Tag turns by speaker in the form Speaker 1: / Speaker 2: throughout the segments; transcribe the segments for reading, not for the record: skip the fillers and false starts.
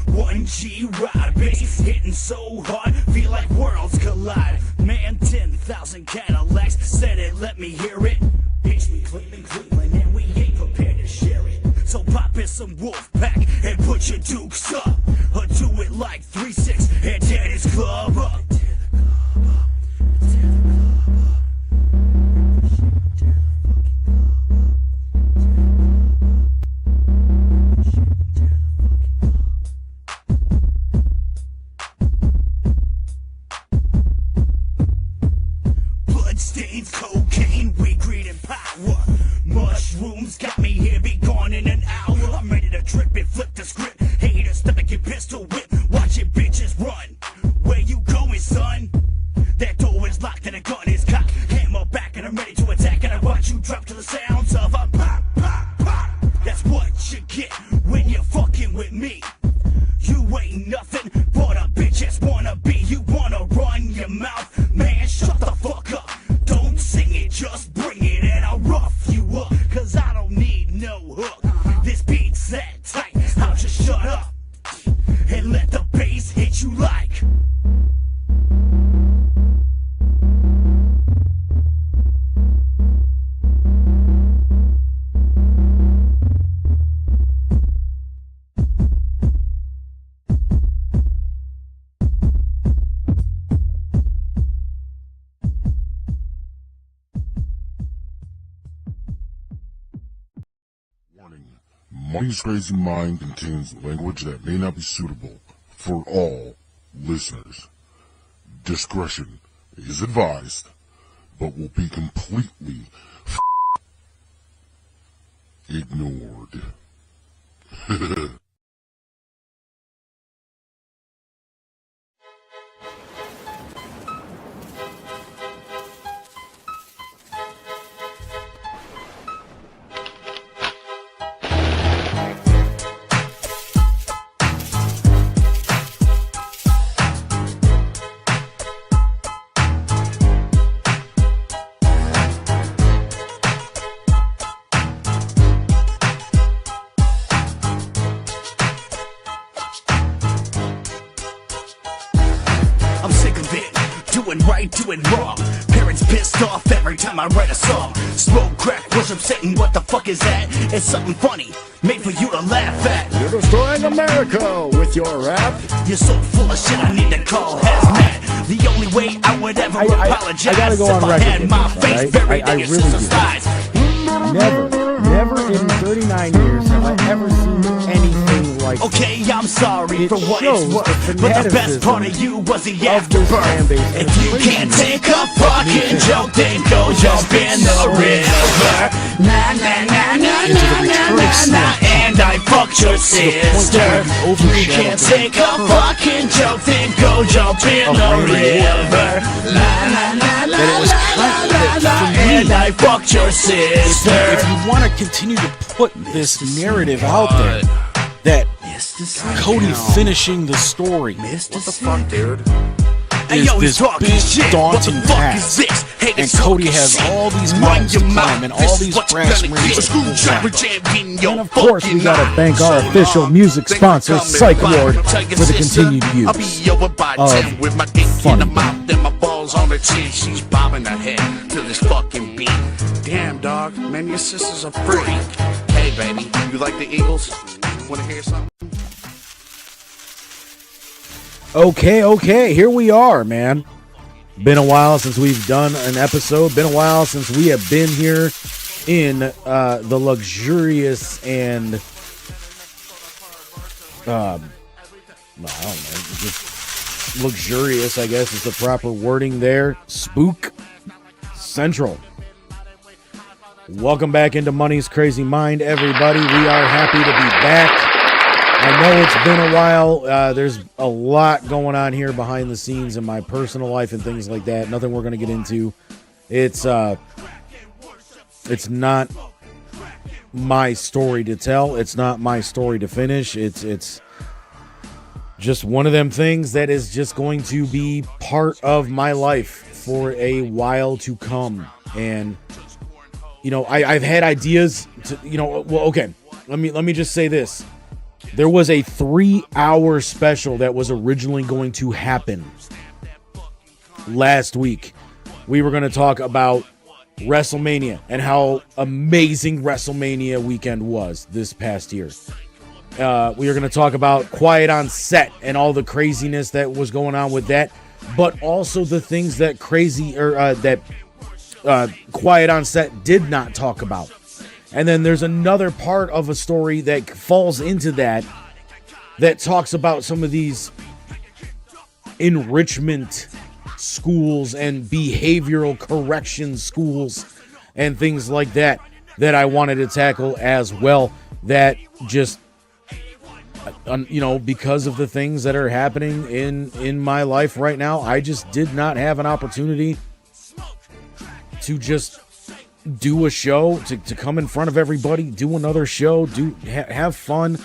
Speaker 1: 1G ride, bitch, hitting so hard, feel like worlds collide. Man, 10,000 Cadillacs said it, let me hear it. Bitch, we claiming Cleveland and we ain't prepared to share it. So pop in some wolf pack and put your dukes up, or do it like 3-6 and tear this club up. Bloodstains, cocaine, weed, greed, and power. Mushrooms got me here, be gone in an hour. I'm ready to trip and flip the script. Haters, stomach your pistol whip. Watch it, bitches run. Where you going, son? That door is locked and the gun is cocked. Hammer back and I'm ready to attack. And I watch you drop to the sounds of a pop, pop, pop. That's what you get when you're fucking with me. You ain't nothing but a bitch just wanna be. You wanna run your mouth, man, shut the fuck up. Don't sing it, just bring it and I'll rough you up. Cause I don't need no hook. This beat's that tight, I'll just shut up and let the bass hit you like.
Speaker 2: Money's Crazy Mind contains language that may not be suitable for all listeners. Discretion is advised, but will be completely ignored.
Speaker 1: I'm sick of it, doing right, doing wrong. Parents pissed off every time I write a song. Smoke, crack, worship Satan, what the fuck is that? It's something funny, made for you to laugh at.
Speaker 3: You're destroying America with your rap.
Speaker 1: You're so full of shit, I need to call hazmat. The only way I would ever apologize
Speaker 3: I gotta go
Speaker 1: if
Speaker 3: on
Speaker 1: I
Speaker 3: record
Speaker 1: had
Speaker 3: with
Speaker 1: my
Speaker 3: this,
Speaker 1: face
Speaker 3: right?
Speaker 1: buried in your
Speaker 3: really
Speaker 1: sister's
Speaker 3: do.
Speaker 1: thighs.
Speaker 3: Never in 39 years have I ever seen anything like this.
Speaker 1: Okay, I'm sorry
Speaker 3: It
Speaker 1: for what
Speaker 3: shows
Speaker 1: it's worth,
Speaker 3: the
Speaker 1: but the best
Speaker 3: fanaticism
Speaker 1: part of you was the
Speaker 3: of this fan
Speaker 1: afterbirth.
Speaker 3: base.
Speaker 1: If you can't take a fucking joke, then go jump in the river. Na na na na
Speaker 3: Into the
Speaker 1: na
Speaker 3: return
Speaker 1: na
Speaker 3: of
Speaker 1: na,
Speaker 3: sin.
Speaker 1: and I fucked your sister. If you can't take a fucking joke, then go jump in the river. La la la la
Speaker 3: That it was
Speaker 1: la la la, and I fucked your sister.
Speaker 3: If you want to continue to put this narrative out there, that Cody finishing the story
Speaker 1: What the fuck, dude?
Speaker 3: is this big daunting task, and Cody has all these mountains to climb and all these brass rings to pull. And of course, we gotta thank our official music sponsor, Psych Ward, for the continued use of Funny Bone.
Speaker 4: And my balls on her chin, she's bobbing her head to this fucking beat. Damn, dog, man, your sister's a freak. Hey, baby, you like the Eagles? Wanna hear something?
Speaker 3: Okay, here we are, man. Been a while since we've done an episode. Been a while since we have been here in the luxurious and I don't know, just luxurious, I guess is the proper wording there. Spook Central. Welcome back into Money's Crazy Mind, everybody. We are happy to be back. I know it's been a while. There's a lot going on here behind the scenes in my personal life and things like that. Nothing we're going to get into. It's not my story to tell. It's not my story to finish. It's just one of them things that is just going to be part of my life for a while to come. And I've had ideas to, well, okay. Let me just say this. There was a 3-hour special that was originally going to happen last week. We were going to talk about WrestleMania and how amazing WrestleMania weekend was this past year. We are going to talk about Quiet on Set and all the craziness that was going on with that, but also the things that Quiet on Set did not talk about. And then there's another part of a story that falls into that talks about some of these enrichment schools and behavioral correction schools and things like that I wanted to tackle as well. That just, because of the things that are happening in my life right now, I just did not have an opportunity to just do a show, to come in front of everybody, do another show, have fun,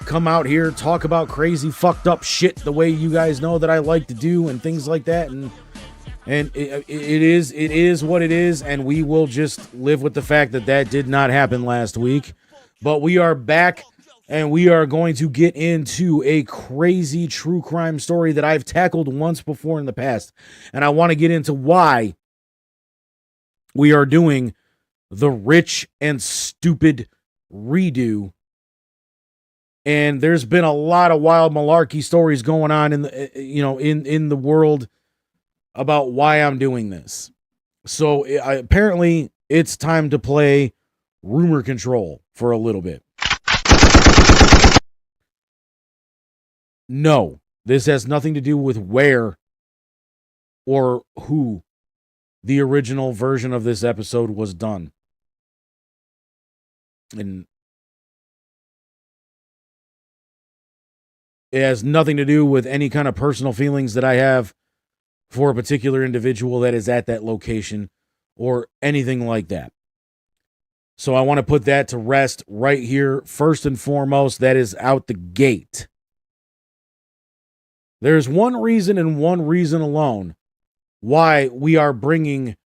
Speaker 3: come out here, talk about crazy fucked up shit the way you guys know that I like to do and things like that. And it is what it is, and we will just live with the fact that did not happen last week. But we are back, and we are going to get into a crazy true crime story that I've tackled once before in the past. And I want to get into why we are doing the Rich and Stupid redo. And there's been a lot of wild malarkey stories going on in the world about why I'm doing this. So apparently it's time to play rumor control for a little bit. No, this has nothing to do with where or who the original version of this episode was done. And it has nothing to do with any kind of personal feelings that I have for a particular individual that is at that location or anything like that. So I want to put that to rest right here. First and foremost, that is out the gate. There's one reason and one reason alone why we are bringing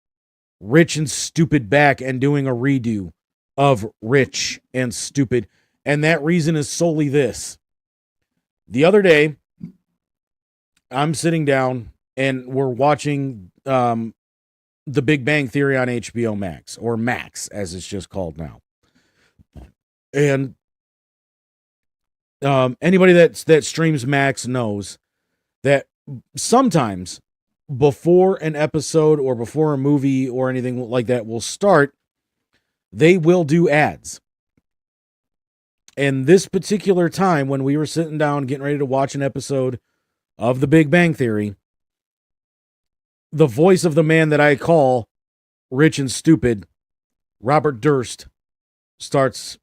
Speaker 3: Rich and Stupid back and doing a redo of Rich and Stupid. And that reason is solely this. The other day, I'm sitting down and we're watching The Big Bang Theory on HBO Max, or Max as it's just called now. And anybody that streams Max knows that sometimes before an episode or before a movie or anything like that will start, they will do ads. And this particular time, when we were sitting down getting ready to watch an episode of The Big Bang Theory, the voice of the man that I call Rich and Stupid, Robert Durst, starts.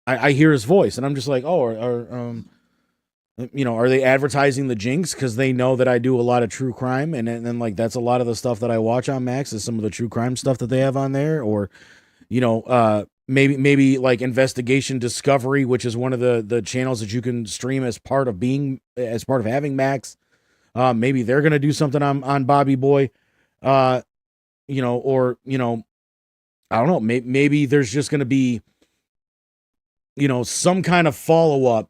Speaker 3: I hear his voice, and I'm just like, oh, are they advertising the Jinx because they know that I do a lot of true crime, and then like that's a lot of the stuff that I watch on Max is some of the true crime stuff that they have on there, or maybe like Investigation Discovery, which is one of the channels that you can stream as part of having Max. Maybe they're gonna do something on Bobby Boy, I don't know. Maybe there's just gonna be, some kind of follow up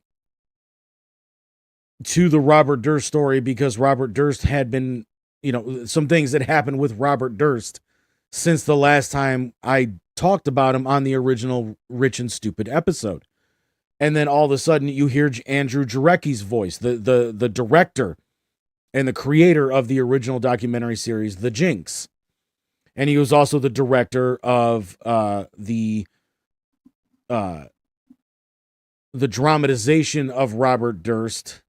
Speaker 3: to the Robert Durst story, because Robert Durst had been, some things that happened with Robert Durst since the last time I talked about him on the original Rich and Stupid episode. And then all of a sudden you hear Andrew Jarecki's voice, the director and the creator of the original documentary series, The Jinx. And he was also the director of the dramatization of Robert Durst,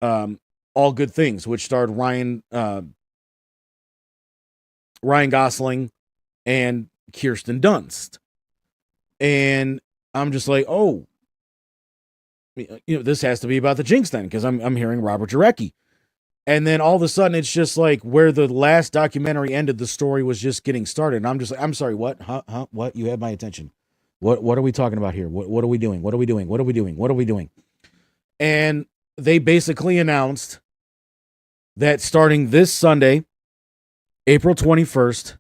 Speaker 3: All Good Things, which starred Ryan Gosling and Kirsten Dunst. And I'm just like, oh, this has to be about the Jinx then, because I'm hearing Robert Jarecki. And then all of a sudden, it's just like where the last documentary ended, the story was just getting started. And I'm just like, I'm sorry, what? Huh? What? You have my attention. What are we talking about here? What are we doing? What are we doing? What are we doing? What are we doing? And they basically announced that starting this Sunday, April 21st,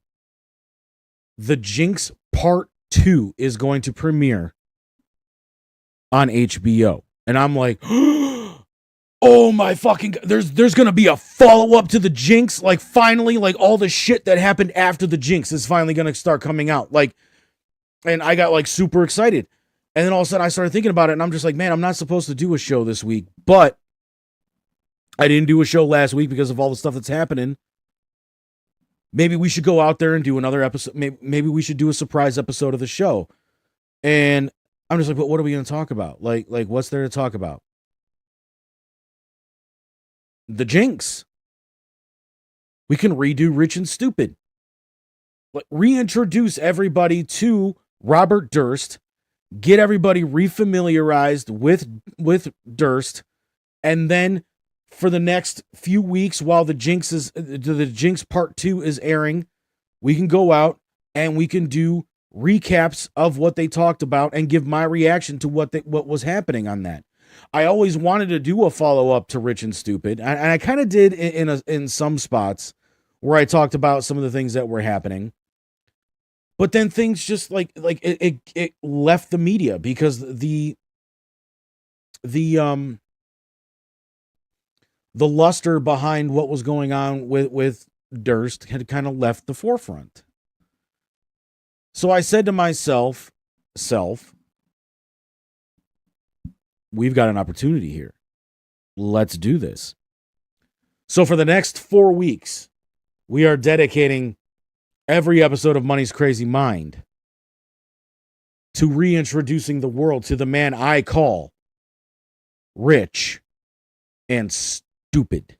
Speaker 3: The Jinx Part 2 is going to premiere on HBO. And I'm like, oh my fucking God. There's gonna be a follow-up to the Jinx. Like, finally, like, all the shit that happened after the Jinx is finally gonna start coming out. Like, and I got like super excited. And then all of a sudden I started thinking about it, and I'm just like, man, I'm not supposed to do a show this week. But I didn't do a show last week because of all the stuff that's happening. Maybe we should go out there and do another episode. Maybe we should do a surprise episode of the show. And I'm just like, but what are we going to talk about? Like what's there to talk about? The Jinx. We can redo Rich and Stupid. Like, reintroduce everybody to Robert Durst. Get everybody refamiliarized with Durst. And then for the next few weeks while the Jinx Part 2 is airing, we can go out and we can do recaps of what they talked about and give my reaction to what was happening on that. I always wanted to do a follow-up to Rich and Stupid, and I kind of did in some spots where I talked about some of the things that were happening. But then things just like it left the media because the luster behind what was going on with Durst had kind of left the forefront. So I said to myself, we've got an opportunity here. Let's do this. So for the next 4 weeks, we are dedicating every episode of Money's Crazy Mind to reintroducing the world to the man I call Rich and Stupid.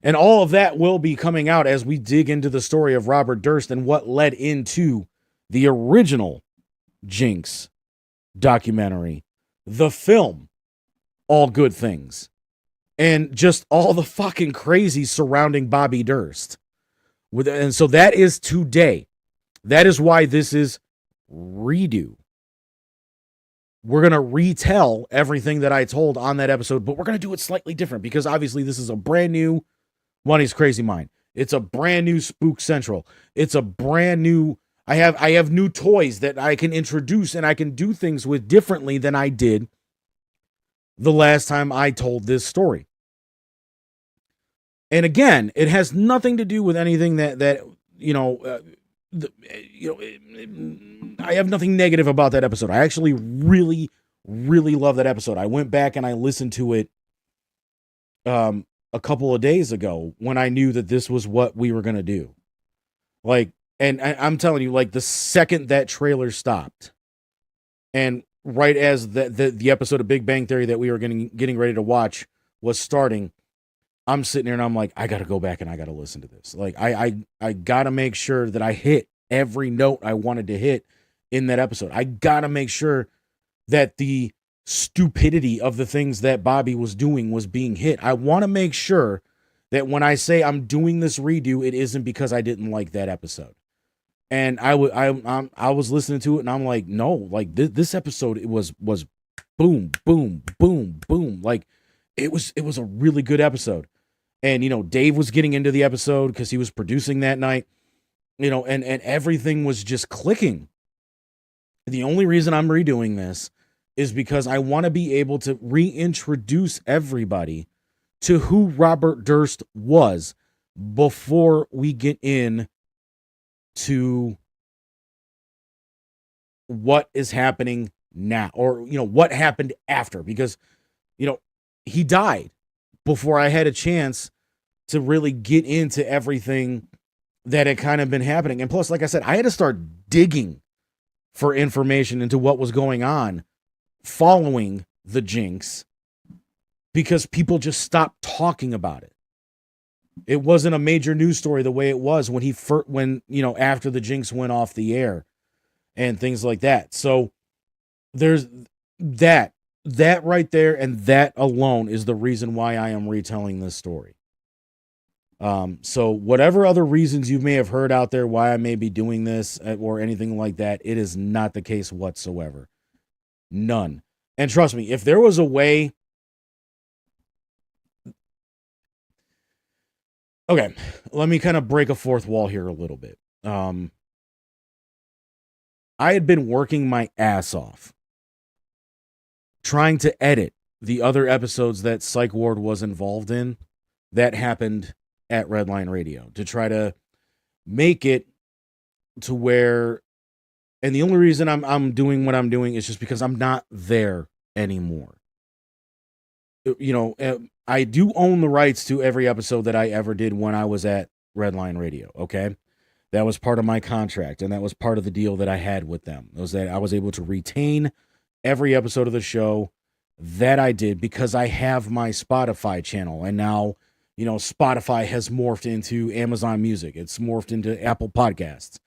Speaker 3: And all of that will be coming out as we dig into the story of Robert Durst and what led into the original Jinx documentary, the film, All Good Things, and just all the fucking crazy surrounding Bobby Durst. And so that is today. That is why this is redo. We're going to retell everything that I told on that episode, but we're going to do it slightly different because obviously this is a brand new Money's Crazy Mind. It's a brand new Spook Central. It's a brand new, I have new toys that I can introduce and I can do things with differently than I did the last time I told this story. And again, it has nothing to do with anything that I have nothing negative about that episode. I actually really, really love that episode. I went back and I listened to it a couple of days ago when I knew that this was what we were going to do. Like, and I'm telling you, like, the second that trailer stopped and right as the episode of Big Bang Theory that we were getting ready to watch was starting, I'm sitting there and I'm like, I got to go back and I got to listen to this. Like, I got to make sure that I hit every note I wanted to hit in that episode. I got to make sure that the stupidity of the things that Bobby was doing was being hit. I want to make sure that when I say I'm doing this redo, it isn't because I didn't like that episode. And I was listening to it and I'm like, no, like this episode, it was boom, boom, boom, boom. Like it was a really good episode. And, you know, Dave was getting into the episode because he was producing that night, you know, and everything was just clicking. The only reason I'm redoing this is because I want to be able to reintroduce everybody to who Robert Durst was before we get in to what is happening now, or, you know, what happened after, because, you know, he died before I had a chance to really get into everything that had kind of been happening. And plus, like I said, I had to start digging for information into what was going on following the Jinx because people just stopped talking about it. It wasn't a major news story the way it was when you know, after the Jinx went off the air and things like that. So there's that right there, and that alone is the reason why I am retelling this story. So whatever other reasons you may have heard out there why I may be doing this or anything like that, it is not the case whatsoever. None. And trust me, if there was a way... Okay, let me kind of break a fourth wall here a little bit. I had been working my ass off trying to edit the other episodes that Psych Ward was involved in, that happened at Redline Radio, to try to make it to where, and the only reason I'm doing what I'm doing is just because I'm not there anymore. You know, I do own the rights to every episode that I ever did when I was at Redline Radio, okay? That was part of my contract, and that was part of the deal that I had with them. Was that I was able to retain every episode of the show that I did because I have my Spotify channel, and now, you know, Spotify has morphed into Amazon Music. It's morphed into Apple Podcasts,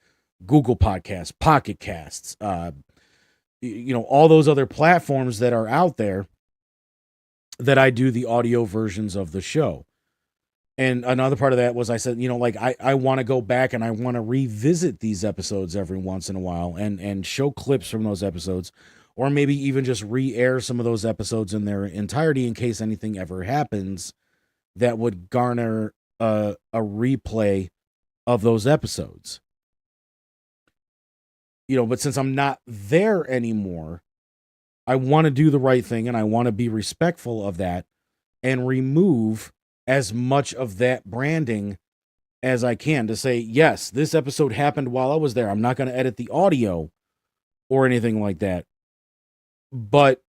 Speaker 3: Google Podcasts, Pocket Casts, you know, all those other platforms that are out there that I do the audio versions of the show. And another part of that was I said, you know, like I want to go back and I want to revisit these episodes every once in a while and show clips from those episodes, or maybe even just re-air some of those episodes in their entirety in case anything ever happens that would garner a replay of those episodes. You know, but since I'm not there anymore, I want to do the right thing and I want to be respectful of that and remove as much of that branding as I can to say, yes, this episode happened while I was there. I'm not going to edit the audio or anything like that, but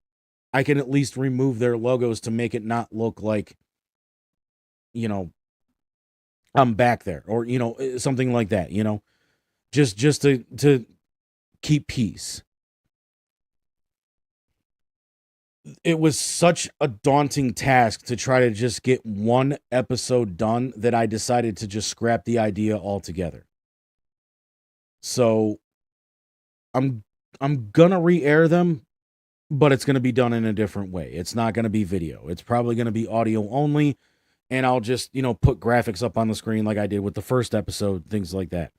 Speaker 3: I can at least remove their logos to make it not look like, you know, I'm back there, or, you know, something like that, you know, just to keep peace. It was such a daunting task to try to just get one episode done that I decided to just scrap the idea altogether. So I'm gonna re-air them, but it's gonna be done in a different way. It's not gonna be video. It's probably gonna be audio only, and I'll just, you know, put graphics up on the screen like I did with the first episode, things like that.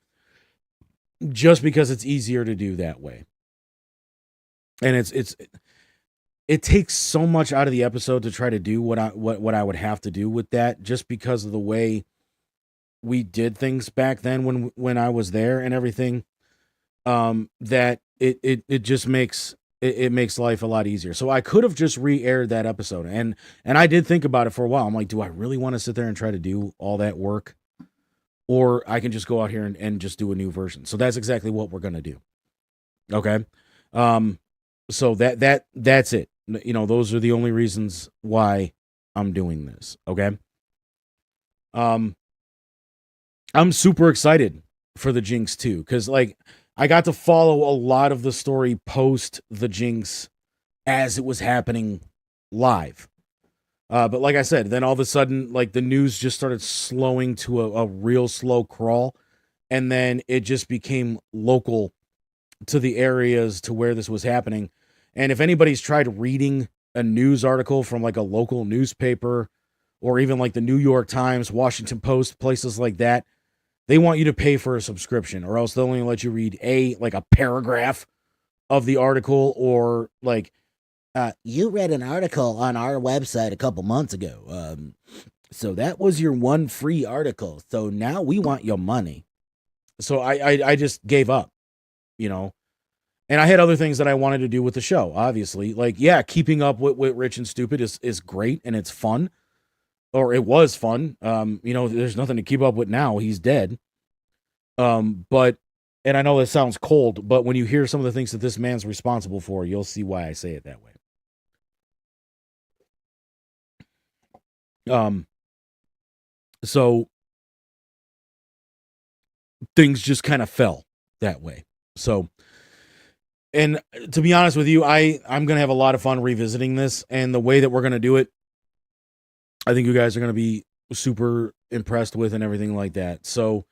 Speaker 3: Just because it's easier to do that way. And it takes so much out of the episode to try to do what I would have to do with that, just because of the way we did things back then when I was there and everything. That it just makes it makes life a lot easier. So I could have just re-aired that episode, and I did think about it for a while. I'm like, do I really want to sit there and try to do all that work, or I can just go out here and just do a new version? So that's exactly what we're gonna do. Okay. So that's it. You know, those are the only reasons why I'm doing this. Okay. I'm super excited for the Jinx too, because like I got to follow a lot of the story post the Jinx as it was happening live. But like I said, then all of a sudden, like the news just started slowing to a real slow crawl, and then it just became local to the areas to where this was happening. And if anybody's tried reading a news article from like a local newspaper, or even like the New York Times, Washington Post, places like that, they want you to pay for a subscription, or else they'll only let you read like a paragraph of the article, or like, you read an article on our website a couple months ago. So that was your one free article. So now we want your money. So I just gave up, you know. And I had other things that I wanted to do with the show, obviously. Like, yeah, keeping up with Rich and Stupid is great, and it's fun. Or it was fun. You know, there's nothing to keep up with now. He's dead. But, and I know that sounds cold, but when you hear some of the things that this man's responsible for, you'll see why I say it that way. So things just kind of fell that way. So, and to be honest with you, I'm going to have a lot of fun revisiting this, and the way that we're going to do it, I think you guys are going to be super impressed with and everything like that. So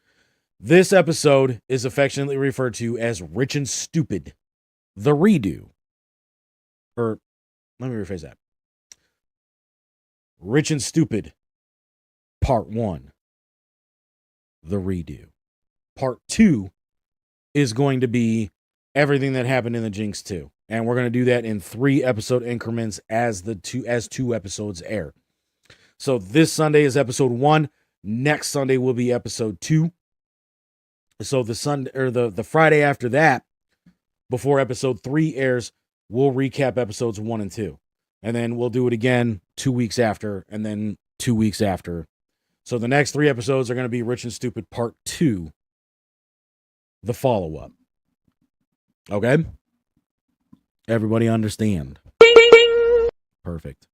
Speaker 3: this episode is affectionately referred to as Rich and Stupid, the redo. Or let me rephrase that. Rich and Stupid, Part 1, the redo. Part 2 is going to be everything that happened in the Jinx 2. And we're going to do that in 3 episode increments as 2 episodes air. So this Sunday is episode 1. Next Sunday will be episode 2. So the Sunday, or the Friday after that, before episode 3 airs, we'll recap episodes 1 and 2. And then we'll do it again 2 weeks after, and then 2 weeks after. So the next 3 episodes are going to be Rich and Stupid Part 2, the follow-up. Okay? Everybody understand? Perfect.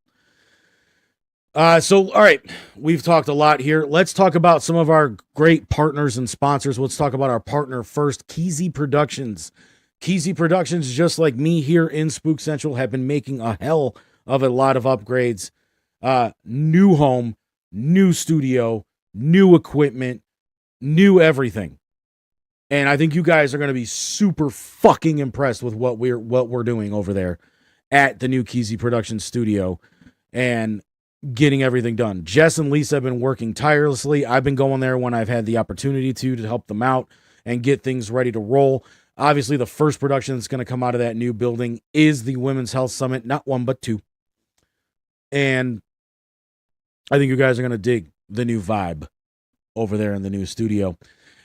Speaker 3: So, all right, we've talked a lot here. Let's talk about some of our great partners and sponsors. Let's talk about our partner first, Keezy Productions. Keezy Productions, just like me here in Spook Central, have been making a hell of a lot of upgrades. New home, new studio, new equipment, new everything. And I think you guys are going to be super fucking impressed with what we're doing over there at the new Keezy Productions studio and getting everything done. Jess and Lisa have been working tirelessly. I've been going there when I've had the opportunity to help them out and get things ready to roll. Obviously, the first production that's going to come out of that new building is the Women's Health Summit, not 1, but 2. And I think you guys are going to dig the new vibe over there in the new studio.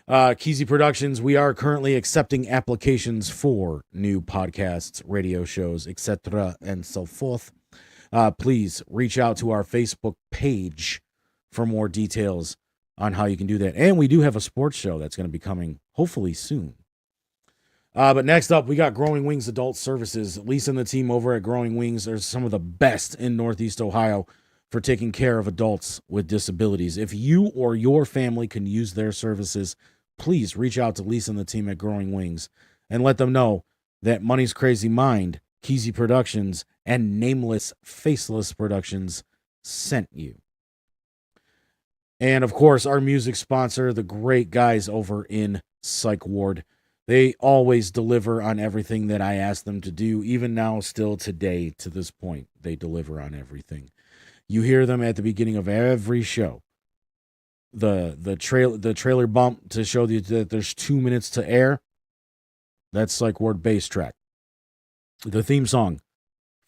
Speaker 3: Keezy Productions, we are currently accepting applications for new podcasts, radio shows, etc., and so forth. Please reach out to our Facebook page for more details on how you can do that. And we do have a sports show that's going to be coming hopefully soon. But next up, we got Growing Wings Adult Services. Lisa and the team over at Growing Wings are some of the best in Northeast Ohio for taking care of adults with disabilities. If you or your family can use their services, please reach out to Lisa and the team at Growing Wings and let them know that Money's Crazy Mind, Keezy Productions, and Nameless Faceless Productions sent you. And of course, our music sponsor, the great guys over in Psych Ward. They always deliver on everything that I ask them to do. Even now, still today, to this point, they deliver on everything. You hear them at the beginning of every show. The trailer bump to show you that there's 2 minutes to air. That's Psych Ward bass track. The theme song,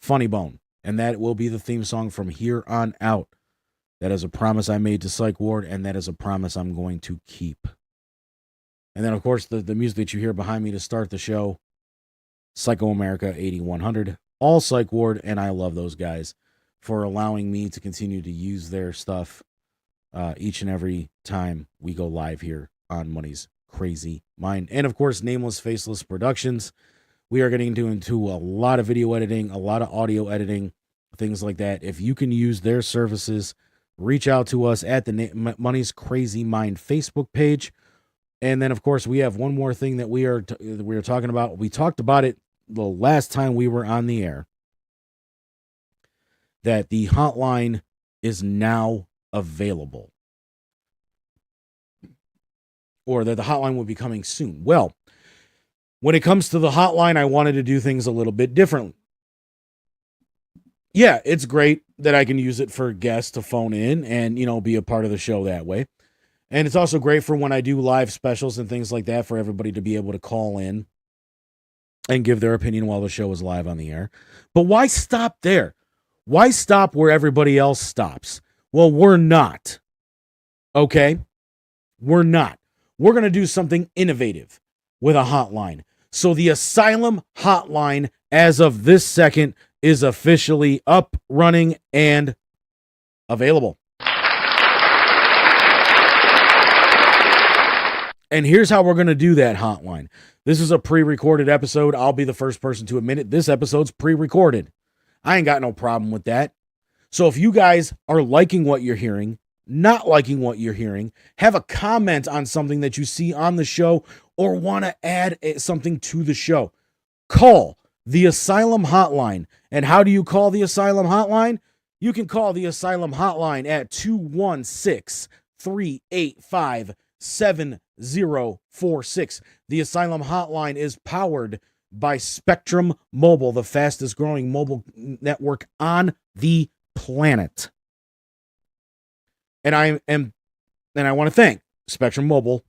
Speaker 3: Funny Bone, and that will be the theme song from here on out. That is a promise I made to Psych Ward, and that is a promise I'm going to keep. And then, of course, the music that you hear behind me to start the show, Psycho America 8100, all Psych Ward, and I love those guys for allowing me to continue to use their stuff each and every time we go live here on Money's Crazy Mind. And, of course, Nameless Faceless Productions. We are getting into a lot of video editing, a lot of audio editing, things like that. If you can use their services, reach out to us at the Money's Crazy Mind Facebook page. And then, of course, we have one more thing that we are talking about. We talked about it the last time we were on the air, that the hotline is now available, or that the hotline will be coming soon. Well, when it comes to the hotline, I wanted to do things a little bit differently. Yeah, it's great that I can use it for guests to phone in and, be a part of the show that way. And it's also great for when I do live specials and things like that for everybody to be able to call in and give their opinion while the show is live on the air. But why stop there? Why stop where everybody else stops? Well, we're not. Okay? We're not. We're going to do something innovative with a hotline. So the Asylum hotline, as of this second, is officially up, running, and available. And here's how we're going to do that hotline. This is a pre-recorded episode. I'll be the first person to admit it. This episode's pre-recorded. I ain't got no problem with that. So if you guys are liking what you're hearing, not liking what you're hearing, have a comment on something that you see on the show, or want to add something to the show, call the Asylum hotline. And how do you call the Asylum hotline? You can call the Asylum hotline at 216-385-7046. The Asylum hotline is powered by Spectrum Mobile, the fastest growing mobile network on the planet. And I want to thank Spectrum Mobile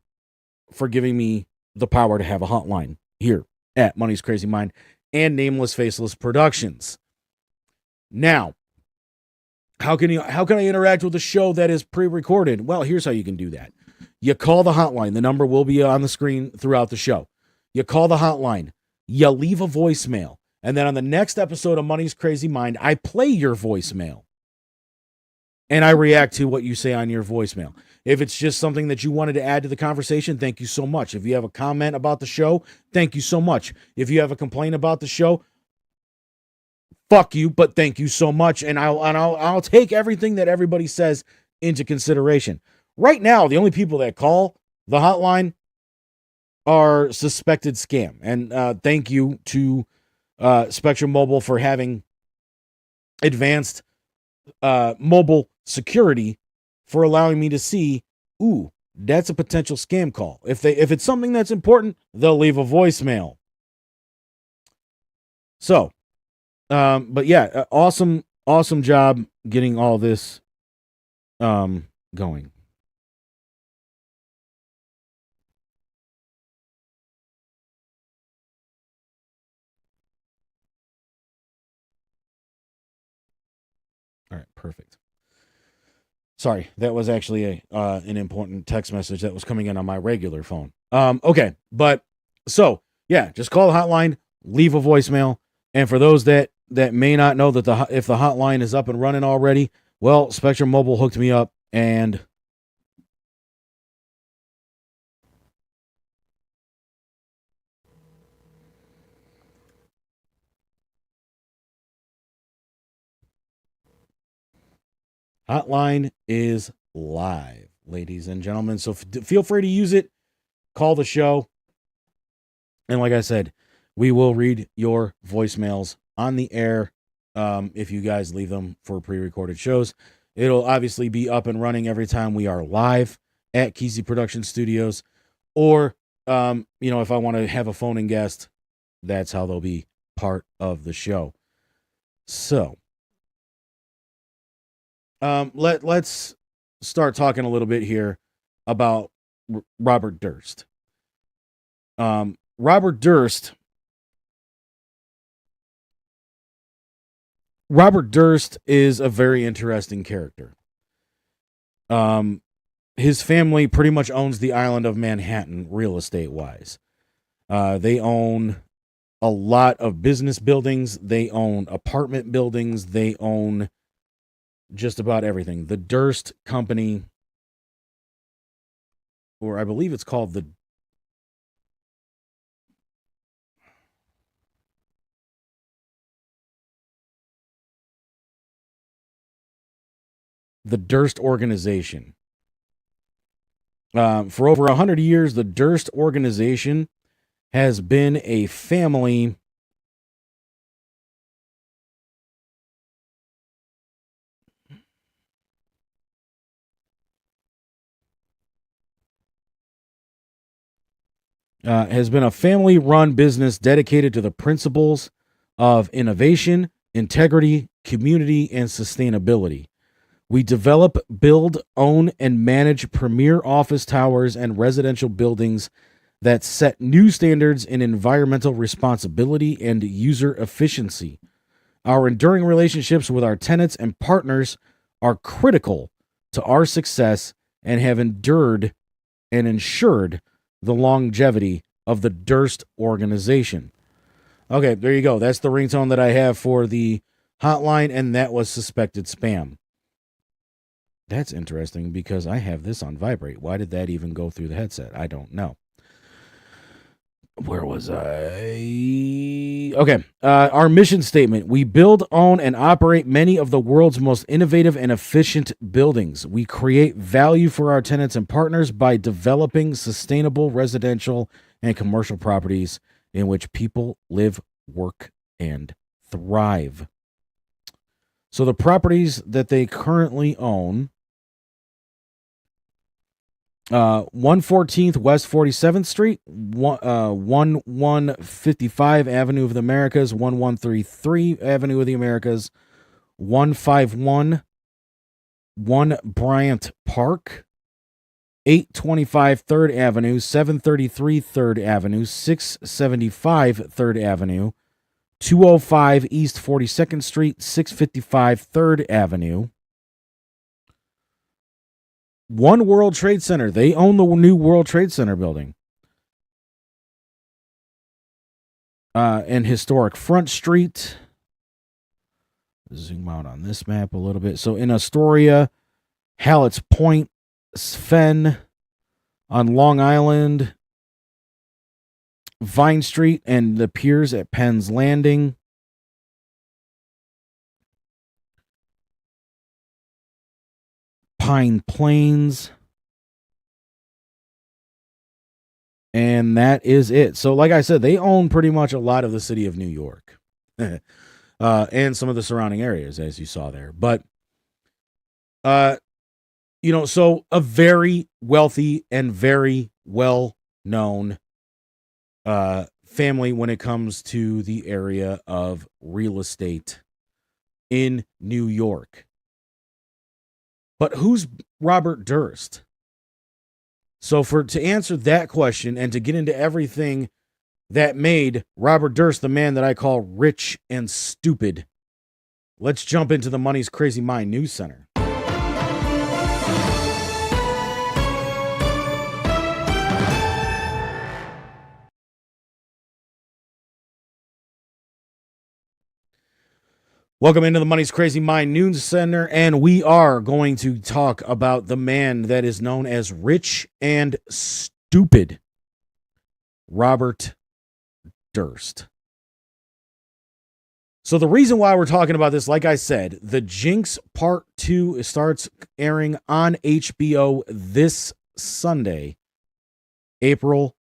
Speaker 3: for giving me the power to have a hotline here at Money's Crazy Mind and Nameless Faceless Productions. Now, how can I interact with a show that is pre-recorded? Well, here's how you can do that. You call the hotline. The number will be on the screen throughout the show. You call the hotline. You leave a voicemail. And then on the next episode of Money's Crazy Mind, I play your voicemail. And I react to what you say on your voicemail. If it's just something that you wanted to add to the conversation, thank you so much. If you have a comment about the show, thank you so much. If you have a complaint about the show, fuck you, but thank you so much. And I'll take everything that everybody says into consideration. Right now, the only people that call the hotline are suspected scam. And thank you to Spectrum Mobile for having advanced mobile security for allowing me to see, ooh, that's a potential scam call. If it's something that's important, they'll leave a voicemail. So, but yeah, awesome job getting all this going. All right, perfect. Sorry, that was actually an important text message that was coming in on my regular phone. Okay, but so yeah, just call the hotline, leave a voicemail, and for those that may not know that if the hotline is up and running already, well, Spectrum Mobile hooked me up and hotline is live, ladies and gentlemen. So feel free to use it. Call the show. And like I said, we will read your voicemails on the air if you guys leave them for pre-recorded shows. It'll obviously be up and running every time we are live at Kesey Production Studios. Or, if I want to have a phone-in guest, that's how they'll be part of the show. So, let's start talking a little bit here about Robert Durst. Robert Durst is a very interesting character. His family pretty much owns the island of Manhattan real estate wise. They own a lot of business buildings. They own apartment buildings. They own just about everything. The Durst Company, or I believe it's called the Durst Organization. For over 100 years, the Durst Organization has been a family family-run business dedicated to the principles of innovation, integrity, community, and sustainability. We develop, build, own, and manage premier office towers and residential buildings that set new standards in environmental responsibility and user efficiency. Our enduring relationships with our tenants and partners are critical to our success and have endured and ensured the longevity of the Durst Organization. Okay, there you go. That's the ringtone that I have for the hotline, and that was suspected spam. That's interesting because I have this on vibrate. Why did that even go through the headset? I don't know. Where was I? Okay. Our mission statement. We build, own, and operate many of the world's most innovative and efficient buildings. We create value for our tenants and partners by developing sustainable residential and commercial properties in which people live, work, and thrive. So the properties that they currently own: 114th West 47th Street, 1155 Avenue of the Americas, 1133 Avenue of the Americas, 151 Bryant Park, 825 3rd Avenue, 733 3rd Avenue, 675 3rd Avenue, 205 East 42nd Street, 655 3rd Avenue. One World Trade Center. They own the new World Trade Center building. and historic Front Street. Zoom out on this map a little bit. So in Astoria, Hallett's Point, Sven, on Long Island, Vine Street, and the piers at Penn's Landing. Pine Plains. And that is it. So like I said, they own pretty much a lot of the city of New York. And some of the surrounding areas, as you saw there. But, so a very wealthy and very well-known family when it comes to the area of real estate in New York. But who's Robert Durst? So to answer that question and to get into everything that made Robert Durst the man that I call rich and stupid, let's jump into the Money's Crazy Mind News Center. Welcome into the Money's Crazy Mind News Center, and we are going to talk about the man that is known as rich and stupid, Robert Durst. So the reason why we're talking about this, like I said, the Jinx Part 2 starts airing on HBO this Sunday, April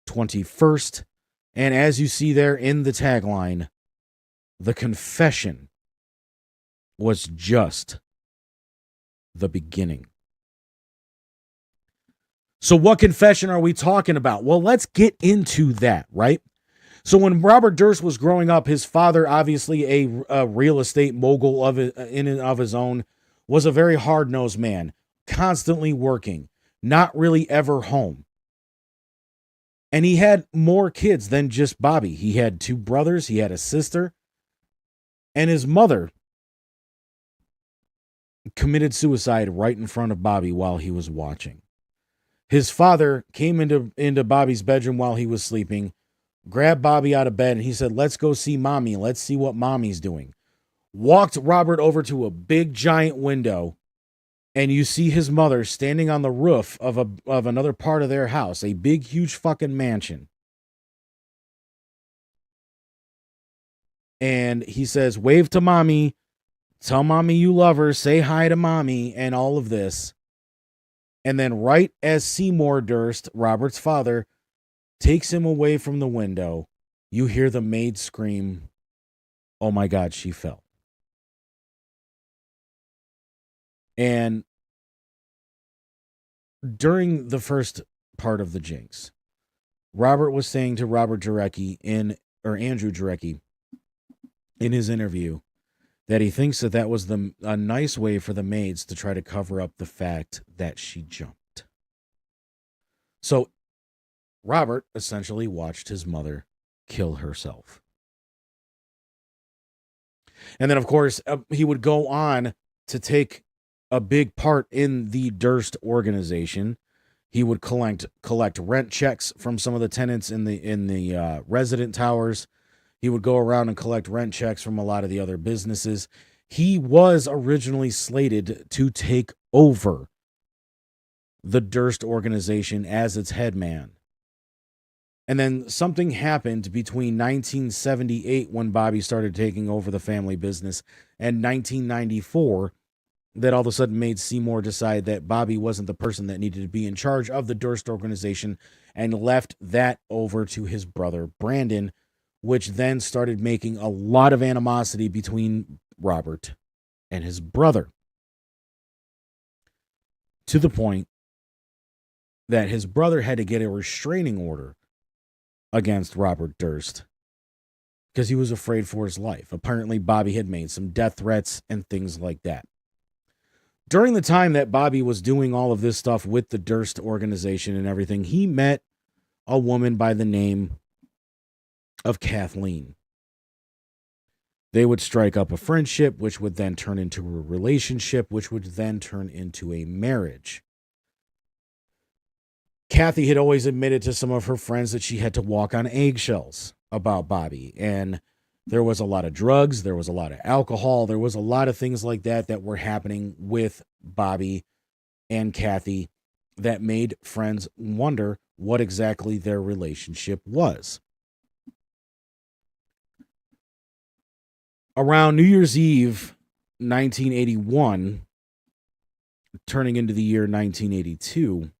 Speaker 3: 21st. And as you see there in the tagline, the confession was just the beginning. So what confession are we talking about? Well, let's get into that, right? So when Robert Durst was growing up, his father, obviously a real estate mogul in and of his own, was a very hard-nosed man, constantly working, not really ever home. And he had more kids than just Bobby. He had 2 brothers, he had a sister, and his mother committed suicide right in front of Bobby while he was watching. His father came into Bobby's bedroom while he was sleeping, grabbed Bobby out of bed, and he said, "Let's go see mommy. Let's see what mommy's doing." Walked Robert over to a big giant window, and you see his mother standing on the roof of another part of their house, a big, huge fucking mansion. And he says, "Wave to mommy. Tell mommy you love her. Say hi to mommy," and all of this. And then right as Seymour Durst, Robert's father, takes him away from the window, you hear the maid scream, "Oh my God, she fell." And during the first part of the Jinx, Robert was saying to Andrew Jarecki in his interview that he thinks that was a nice way for the maids to try to cover up the fact that she jumped. So Robert essentially watched his mother kill herself. And then, of course, he would go on to take a big part in the Durst organization. He would collect rent checks from some of the tenants in the resident towers. He would go around and collect rent checks from a lot of the other businesses. He was originally slated to take over the Durst organization as its head man. And then something happened between 1978, when Bobby started taking over the family business, and 1994 that all of a sudden made Seymour decide that Bobby wasn't the person that needed to be in charge of the Durst organization, and left that over to his brother Brandon, which then started making a lot of animosity between Robert and his brother, to the point that his brother had to get a restraining order against Robert Durst because he was afraid for his life. Apparently, Bobby had made some death threats and things like that. During the time that Bobby was doing all of this stuff with the Durst organization and everything, he met a woman by the name of Kathleen. They would strike up a friendship, which would then turn into a relationship, which would then turn into a marriage. Kathy had always admitted to some of her friends that she had to walk on eggshells about Bobby. And there was a lot of drugs. There was a lot of alcohol. There was a lot of things like that that were happening with Bobby and Kathy that made friends wonder what exactly their relationship was. Around New Year's Eve, 1981, turning into the year 1982,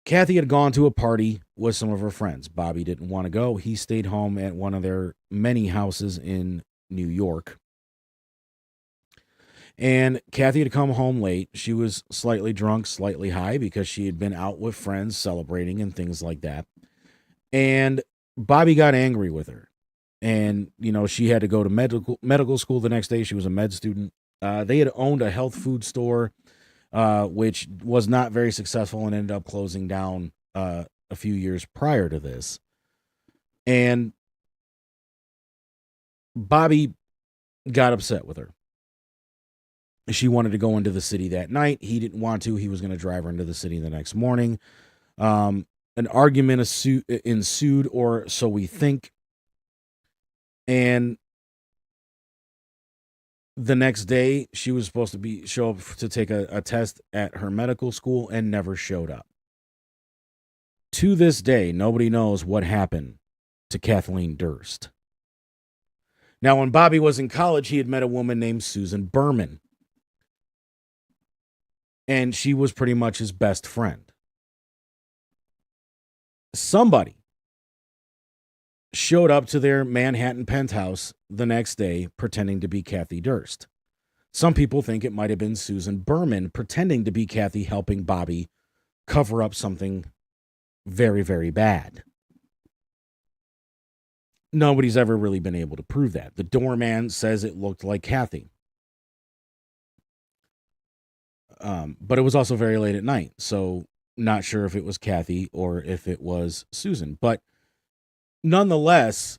Speaker 3: Kathy had gone to a party with some of her friends. Bobby didn't want to go. He stayed home at one of their many houses in New York. And Kathy had come home late. She was slightly drunk, slightly high, because she had been out with friends celebrating and things like that. And Bobby got angry with her. And, you know, she had to go to medical school the next day. She was a med student. They had owned a health food store, which was not very successful and ended up closing down a few years prior to this. And Bobby got upset with her. She wanted to go into the city that night. He didn't want to. He was going to drive her into the city the next morning. An argument ensued, or so we think. And the next day, she was supposed to show up to take a test at her medical school and never showed up. To this day, nobody knows what happened to Kathleen Durst. Now, when Bobby was in college, he had met a woman named Susan Berman. And she was pretty much his best friend. Somebody showed up to their Manhattan penthouse the next day pretending to be Kathy Durst. Some people think it might have been Susan Berman pretending to be Kathy, helping Bobby cover up something very, very bad. Nobody's ever really been able to prove that. The doorman says it looked like Kathy. But it was also very late at night, so not sure if it was Kathy or if it was Susan. But nonetheless,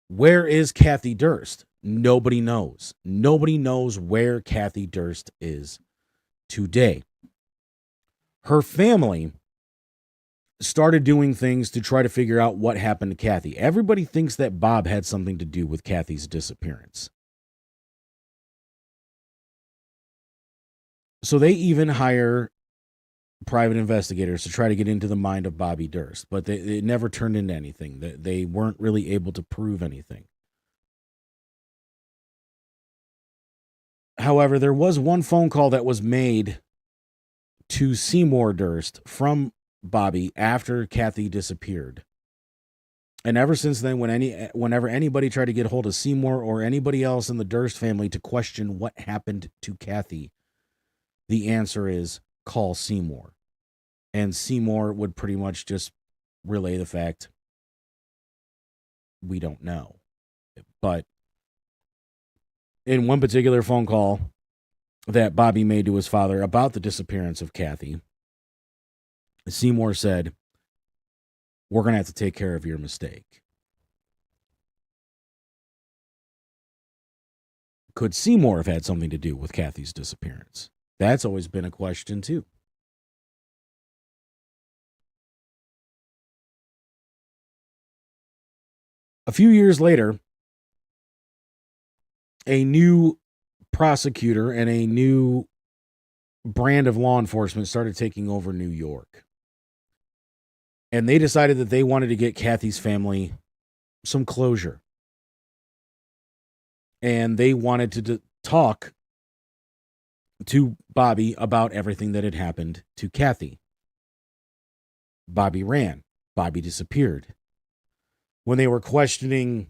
Speaker 3: where is Kathy Durst? Nobody knows. Nobody knows where Kathy Durst is today. Her family started doing things to try to figure out what happened to Kathy. Everybody thinks that Bob had something to do with Kathy's disappearance. So they even hire private investigators to try to get into the mind of Bobby Durst, but it never turned into anything. They weren't really able to prove anything. However, there was one phone call that was made to Seymour Durst from Bobby after Kathy disappeared. And ever since then, whenever anybody tried to get hold of Seymour or anybody else in the Durst family to question what happened to Kathy, the answer is call Seymour. And Seymour would pretty much just relay the fact, we don't know. But in one particular phone call that Bobby made to his father about the disappearance of Kathy, Seymour said, we're going to have to take care of your mistake. Could Seymour have had something to do with Kathy's disappearance? That's always been a question, too. A few years later, a new prosecutor and a new brand of law enforcement started taking over New York. And they decided that they wanted to get Kathy's family some closure. And they wanted to talk to Bobby about everything that had happened to Kathy. Bobby ran. Bobby disappeared. When they were questioning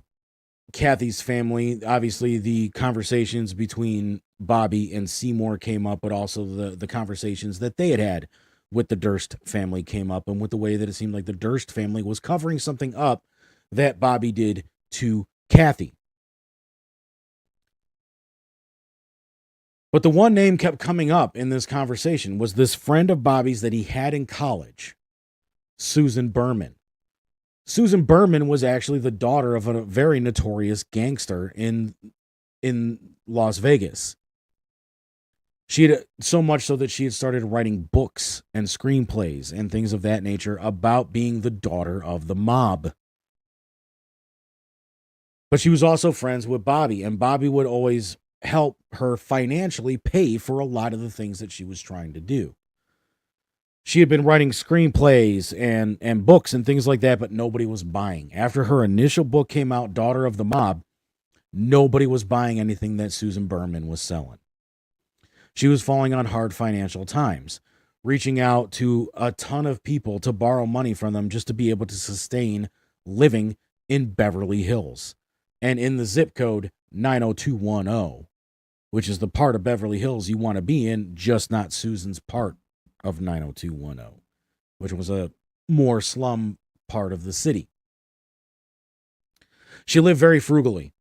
Speaker 3: Kathy's family, obviously the conversations between Bobby and Seymour came up, but also the conversations that they had with the Durst family came up, and with the way that it seemed like the Durst family was covering something up that Bobby did to Kathy. But the one name kept coming up in this conversation was this friend of Bobby's that he had in college, Susan Berman. Susan Berman was actually the daughter of a very notorious gangster in Las Vegas. She had so much so that she had started writing books and screenplays and things of that nature about being the daughter of the mob. But she was also friends with Bobby, and Bobby would always help her financially pay for a lot of the things that she was trying to do. She had been writing screenplays and books and things like that, but nobody was buying. After her initial book came out, Daughter of the Mob, nobody was buying anything that Susan Berman was selling. She was falling on hard financial times, reaching out to a ton of people to borrow money from them just to be able to sustain living in Beverly Hills and in the zip code 90210, which is the part of Beverly Hills you want to be in, just not Susan's part of 90210, which was a more slum part of the city. She lived very frugally.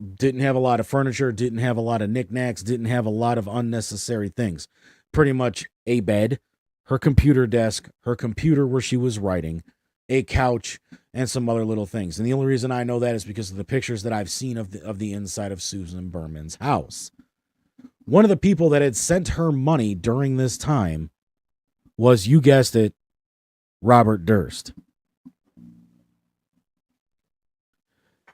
Speaker 3: Didn't have a lot of furniture, didn't have a lot of knickknacks, didn't have a lot of unnecessary things. Pretty much a bed, her computer desk, her computer where she was writing, a couch, and some other little things. And the only reason I know that is because of the pictures that I've seen of the inside of Susan Berman's house. One of the people that had sent her money during this time was, you guessed it, Robert Durst.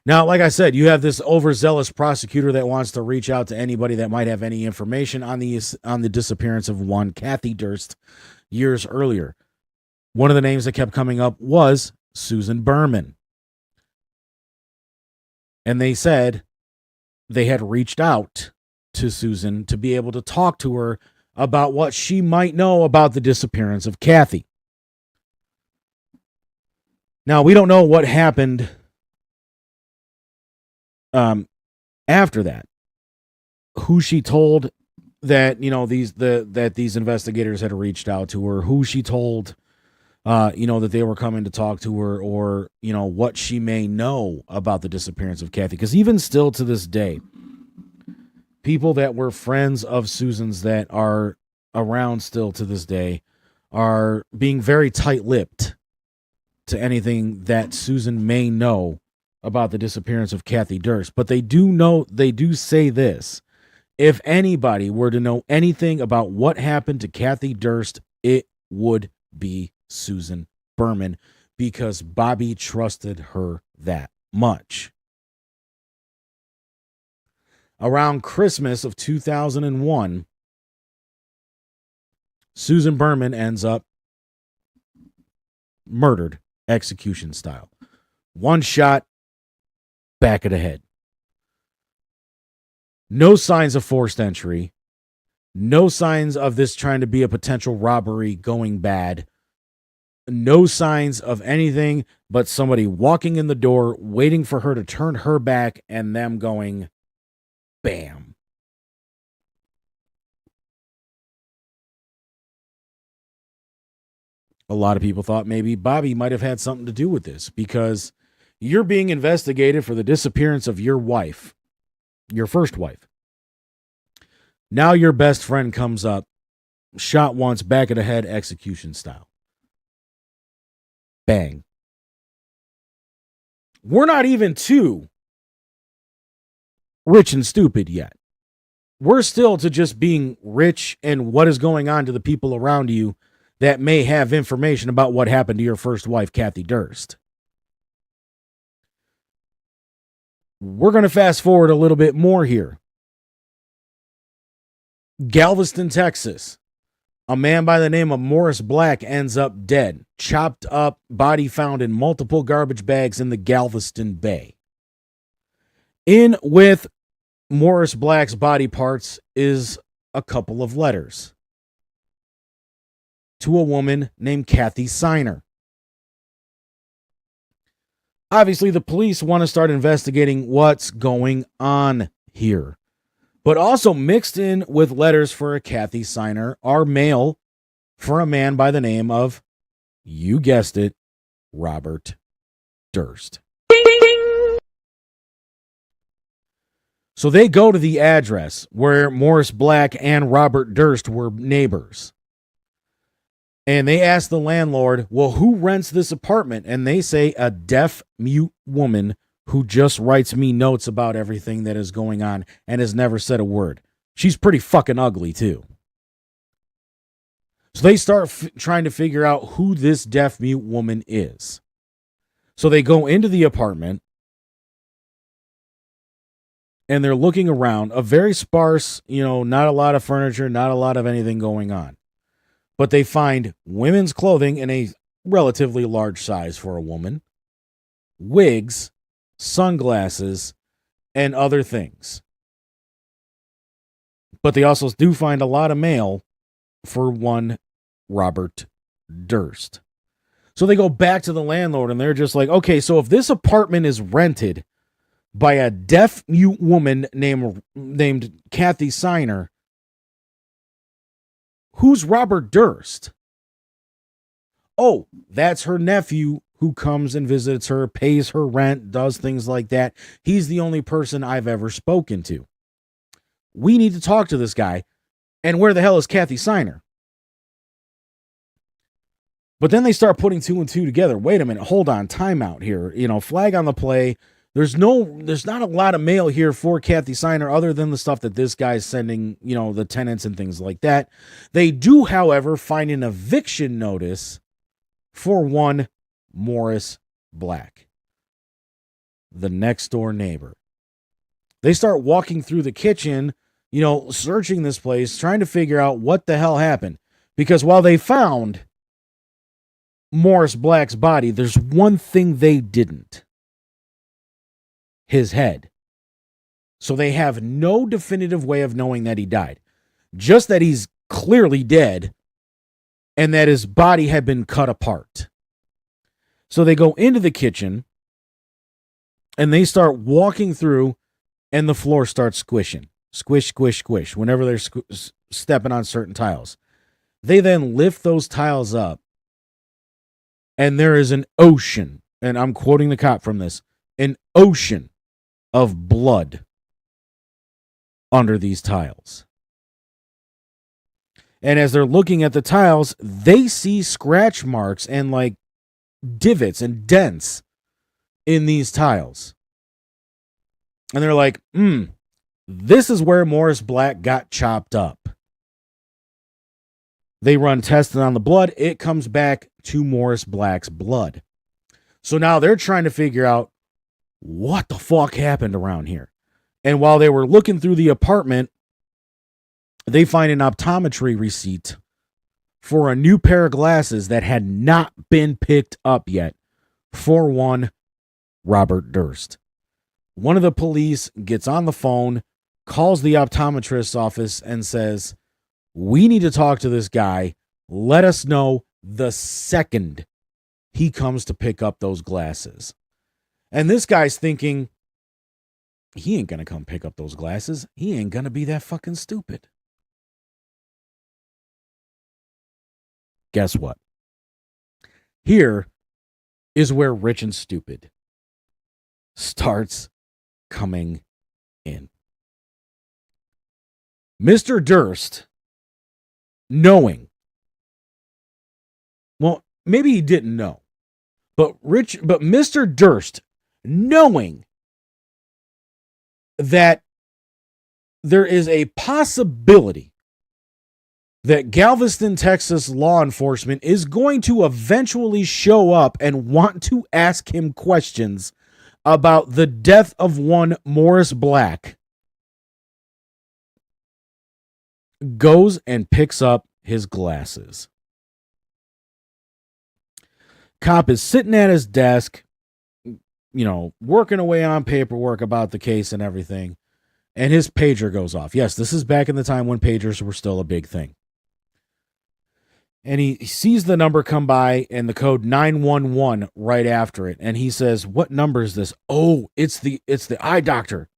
Speaker 3: Now, like I said, you have this overzealous prosecutor that wants to reach out to anybody that might have any information on the disappearance of one Kathy Durst years earlier. One of the names that kept coming up was Susan Berman. And they said they had reached out to Susan to be able to talk to her about what she might know about the disappearance of Kathy. Now, we don't know what happened after that. Who she told that, these investigators had reached out to her, who she told, that they were coming to talk to her, or, what she may know about the disappearance of Kathy. Because even still to this day, people that were friends of Susan's that are around still to this day are being very tight-lipped to anything that Susan may know about the disappearance of Kathy Durst. But they do say this: if anybody were to know anything about what happened to Kathy Durst, it would be Susan Berman, because Bobby trusted her that much. Around Christmas of 2001, Susan Berman ends up murdered, execution style. One shot, back of the head. No signs of forced entry. No signs of this trying to be a potential robbery going bad. No signs of anything but somebody walking in the door, waiting for her to turn her back, and them going, bam. A lot of people thought maybe Bobby might have had something to do with this, because you're being investigated for the disappearance of your wife, your first wife. Now your best friend comes up, shot once, back of the head, execution style. Bang. We're not even too rich and stupid yet. We're still to just being rich and what is going on to the people around you that may have information about what happened to your first wife, Kathy Durst. We're going to fast forward a little bit more here. Galveston, Texas. A man by the name of Morris Black ends up dead, chopped up, body found in multiple garbage bags in the Galveston Bay. In with Morris Black's body parts is a couple of letters to a woman named Kathy Signer. Obviously, the police want to start investigating what's going on here. But also mixed in with letters for a Kathy Signer are mail for a man by the name of, you guessed it, Robert Durst. So they go to the address where Morris Black and Robert Durst were neighbors. And they ask the landlord, well, who rents this apartment? And they say, a deaf, mute woman who just writes me notes about everything that is going on and has never said a word. She's pretty fucking ugly, too. So they start trying to figure out who this deaf mute woman is. So they go into the apartment and they're looking around. A very sparse, not a lot of furniture, not a lot of anything going on. But they find women's clothing in a relatively large size for a woman, wigs, sunglasses, and other things. But they also do find a lot of mail for one Robert Durst. So they go back to the landlord and they're just like, okay, so if this apartment is rented by a deaf mute woman named Kathy Signer, who's Robert Durst? Oh, that's her nephew who comes and visits her, pays her rent, does things like that. He's the only person I've ever spoken to. We need to talk to this guy. And where the hell is Kathy Signer? But then they start putting two and two together. Wait a minute, hold on, timeout here. Flag on the play. There's not a lot of mail here for Kathy Signer other than the stuff that this guy's sending, the tenants and things like that. They do, however, find an eviction notice for one Morris Black, the next door neighbor. They start walking through the kitchen, searching this place, trying to figure out what the hell happened. Because while they found Morris Black's body, there's one thing they didn't. His head. So they have no definitive way of knowing that he died. Just that he's clearly dead and that his body had been cut apart. So they go into the kitchen and they start walking through and the floor starts squishing. Squish, squish, squish whenever they're stepping on certain tiles. They then lift those tiles up and there is an ocean, and I'm quoting the cop from this, an ocean of blood under these tiles. And as they're looking at the tiles, they see scratch marks and like divots and dents in these tiles. And they're like, this is where Morris Black got chopped up. They run testing on the blood. It comes back to Morris Black's blood. So now they're trying to figure out what the fuck happened around here. And while they were looking through the apartment, they find an optometry receipt for a new pair of glasses that had not been picked up yet for one Robert Durst. One of the police gets on the phone, calls the optometrist's office and says, we need to talk to this guy. Let us know the second he comes to pick up those glasses. And this guy's thinking, he ain't going to come pick up those glasses. He ain't going to be that fucking stupid. Guess what? Here is where Rich and Stupid starts coming in. Mr. Durst, knowing, well, maybe he didn't know, but Mr. Durst, knowing that there is a possibility that Galveston, Texas law enforcement is going to eventually show up and want to ask him questions about the death of one Morris Black, goes and picks up his glasses. Cop is sitting at his desk, working away on paperwork about the case and everything, and his pager goes off. Yes, this is back in the time when pagers were still a big thing. And he sees the number come by and the code 911 right after it. And he says, what number is this? Oh, it's the eye doctor.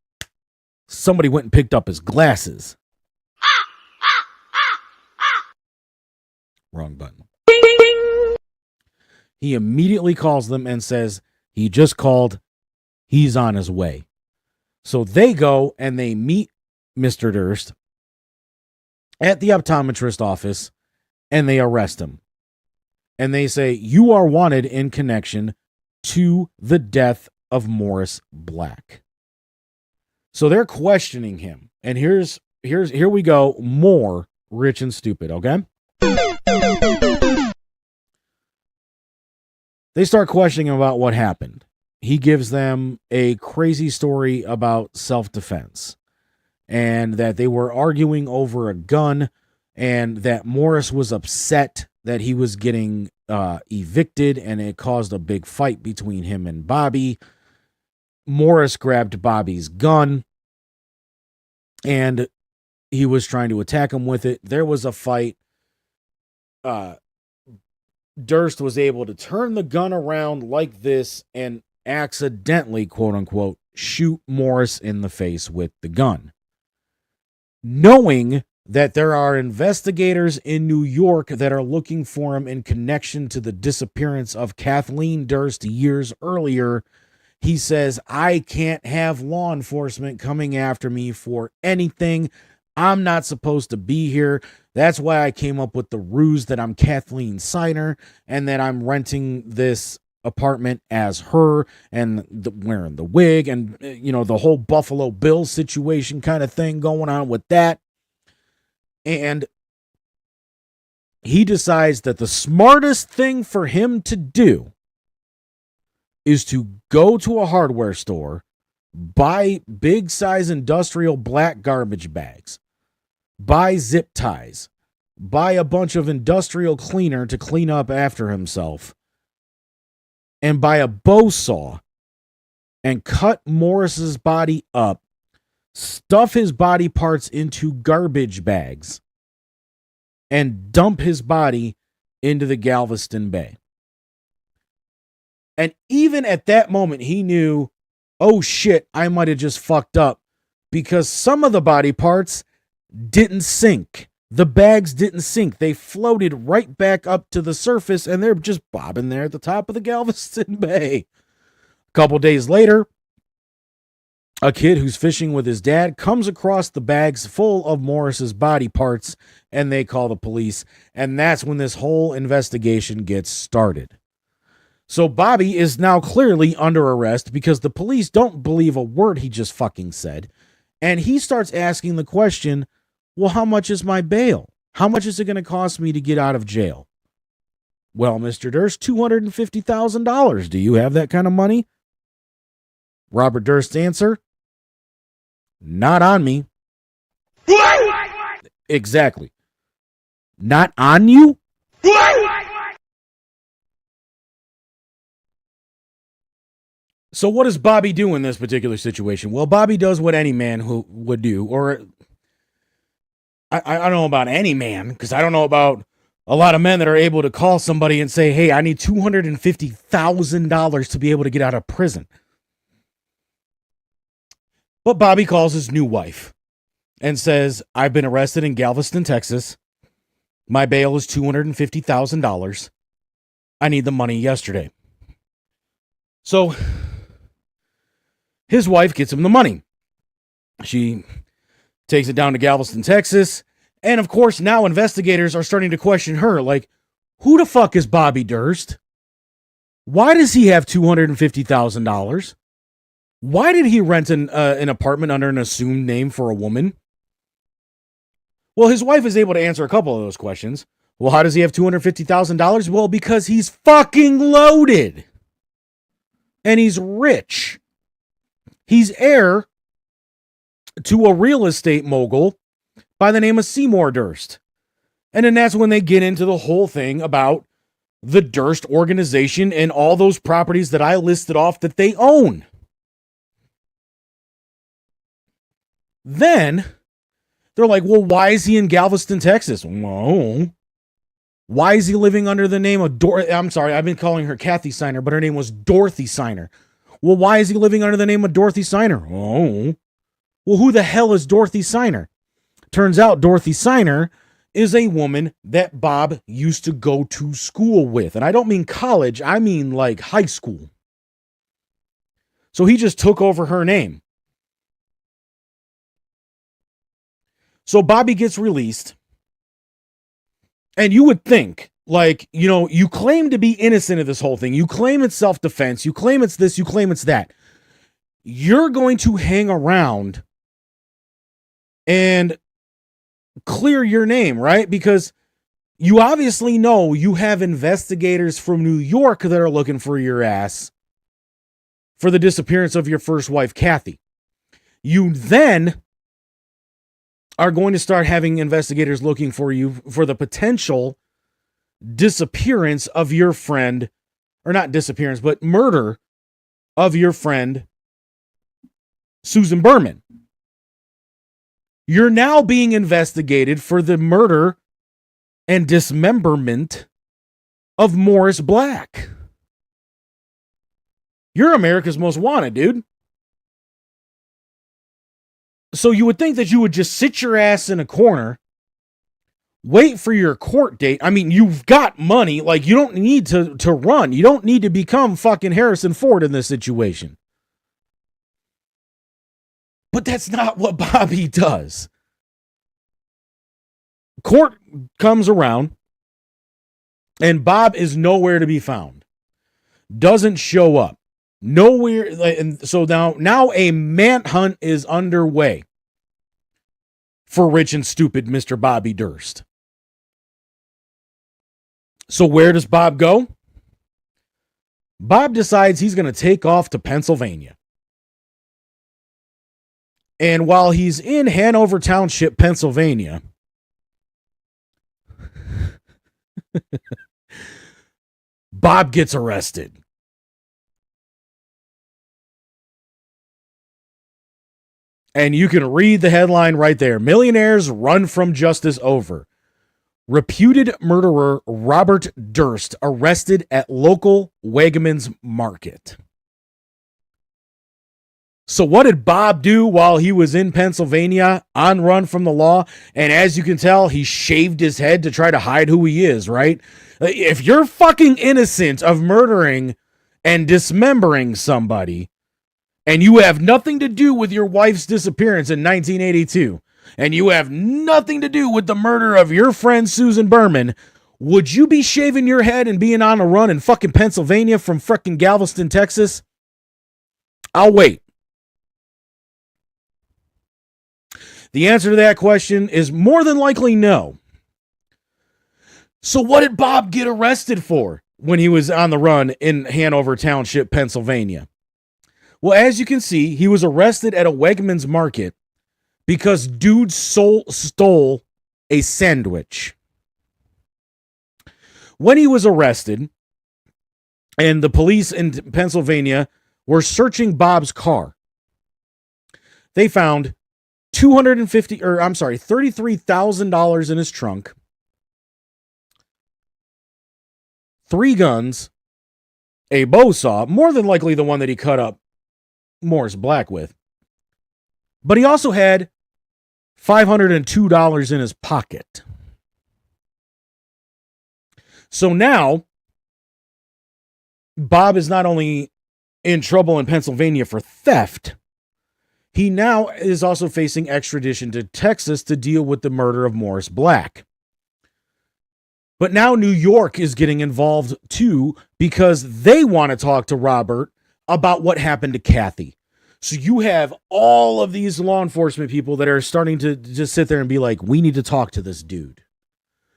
Speaker 3: Somebody went and picked up his glasses. Wrong button. He immediately calls them and says, he just called. He's on his way. So they go and they meet Mr. Durst at the optometrist office and they arrest him. And they say, you are wanted in connection to the death of Morris Black. So they're questioning him. And here we go. More Rich and Stupid, okay? They start questioning him about what happened. He gives them a crazy story about self-defense and that they were arguing over a gun and that Morris was upset that he was getting evicted and it caused a big fight between him and Bobby. Morris grabbed Bobby's gun and he was trying to attack him with it. There was a fight. Durst was able to turn the gun around like this and accidentally, quote unquote, shoot Morris in the face with the gun. Knowing that there are investigators in New York that are looking for him in connection to the disappearance of Kathleen Durst years earlier, he says, I can't have law enforcement coming after me for anything. I'm not supposed to be here. That's why I came up with the ruse that I'm Kathleen Signer and that I'm renting this apartment as her and wearing the wig and, the whole Buffalo Bill situation kind of thing going on with that. And he decides that the smartest thing for him to do is to go to a hardware store, buy big size industrial black garbage bags, buy zip ties, buy a bunch of industrial cleaner to clean up after himself, and buy a bow saw and cut Morris's body up, stuff his body parts into garbage bags, and dump his body into the Galveston Bay. And even at that moment, he knew, oh shit, I might have just fucked up because some of the body parts didn't sink. The bags didn't sink. They floated right back up to the surface and they're just bobbing there at the top of the Galveston Bay. A couple days later, a kid who's fishing with his dad comes across the bags full of Morris's body parts and they call the police. And that's when this whole investigation gets started. So Bobby is now clearly under arrest because the police don't believe a word he just fucking said. And he starts asking the question, well, how much is my bail? How much is it going to cost me to get out of jail? Well, Mr. Durst, $250,000. Do you have that kind of money? Robert Durst's answer, not on me. Exactly. Not on you? So what does Bobby do in this particular situation? Well, Bobby does what any man who would do, or I don't know about any man, because I don't know about a lot of men that are able to call somebody and say, hey, I need $250,000 to be able to get out of prison. But Bobby calls his new wife and says, I've been arrested in Galveston, Texas. My bail is $250,000. I need the money yesterday. So his wife gets him the money. She takes it down to Galveston, Texas. And of course, now investigators are starting to question her. Like, who the fuck is Bobby Durst? Why does he have $250,000? Why did he rent an apartment under an assumed name for a woman? Well, his wife is able to answer a couple of those questions. Well, how does he have $250,000? Well, because he's fucking loaded. And he's rich. He's heir to a real estate mogul by the name of Seymour Durst. And then that's when they get into the whole thing about the Durst organization and all those properties that I listed off that they own. Then they're like, well, why is he in Galveston, Texas? Well, why is he living under the name of I'm sorry, I've been calling her Kathy Signer, but her name was Dorothy Signer. Well, why is he living under the name of Dorothy Signer? Oh, well, who the hell is Dorothy Signer? Turns out Dorothy Signer is a woman that Bob used to go to school with. And I don't mean college, I mean like high school. So he just took over her name. So Bobby gets released. And you would think, like, you know, you claim to be innocent of this whole thing. You claim it's self-defense. You claim it's this. You claim it's that. You're going to hang around and clear your name, right? Because You obviously know you have investigators from New York that are looking for your ass for the disappearance of your first wife, Kathy. You then are going to start having investigators looking for you for the potential disappearance of your friend, or not disappearance, but murder of your friend, Susan Berman. You're now being investigated for the murder and dismemberment of Morris Black. You're America's Most Wanted, dude. So you would think that you would just sit your ass in a corner, wait for your court date. I mean, you've got money. Like, you don't need to run. You don't need to become fucking Harrison Ford in this situation. But that's not what Bobby does. Court comes around, and Bob is nowhere to be found. Doesn't show up. Nowhere. And so now a manhunt is underway for rich and stupid Mr. Bobby Durst. So where does Bob go? Bob decides he's going to take off to Pennsylvania. And while he's in Hanover Township, Pennsylvania, Bob gets arrested. And you can read the headline right there. Millionaires run from justice over. Reputed murderer Robert Durst arrested at local Wegmans market. So what did Bob do while he was in Pennsylvania on run from the law? And as you can tell, he shaved his head to try to hide who he is, right? If you're fucking innocent of murdering and dismembering somebody, and you have nothing to do with your wife's disappearance in 1982, and you have nothing to do with the murder of your friend Susan Berman, would you be shaving your head and being on a run in fucking Pennsylvania from fucking Galveston, Texas? I'll wait. The answer to that question is more than likely no. So what did Bob get arrested for when he was on the run in Hanover Township, Pennsylvania? Well, as you can see, he was arrested at a Wegmans market because dude stole a sandwich. When he was arrested, and the police in Pennsylvania were searching Bob's car, they found $33,000 in his trunk, 3 guns, a bow saw, more than likely the one that he cut up Morris Black with. But he also had $502 in his pocket. So now, Bob is not only in trouble in Pennsylvania for theft, he now is also facing extradition to Texas to deal with the murder of Morris Black. But now New York is getting involved too because they want to talk to Robert about what happened to Kathy. So you have all of these law enforcement people that are starting to just sit there and be like, we need to talk to this dude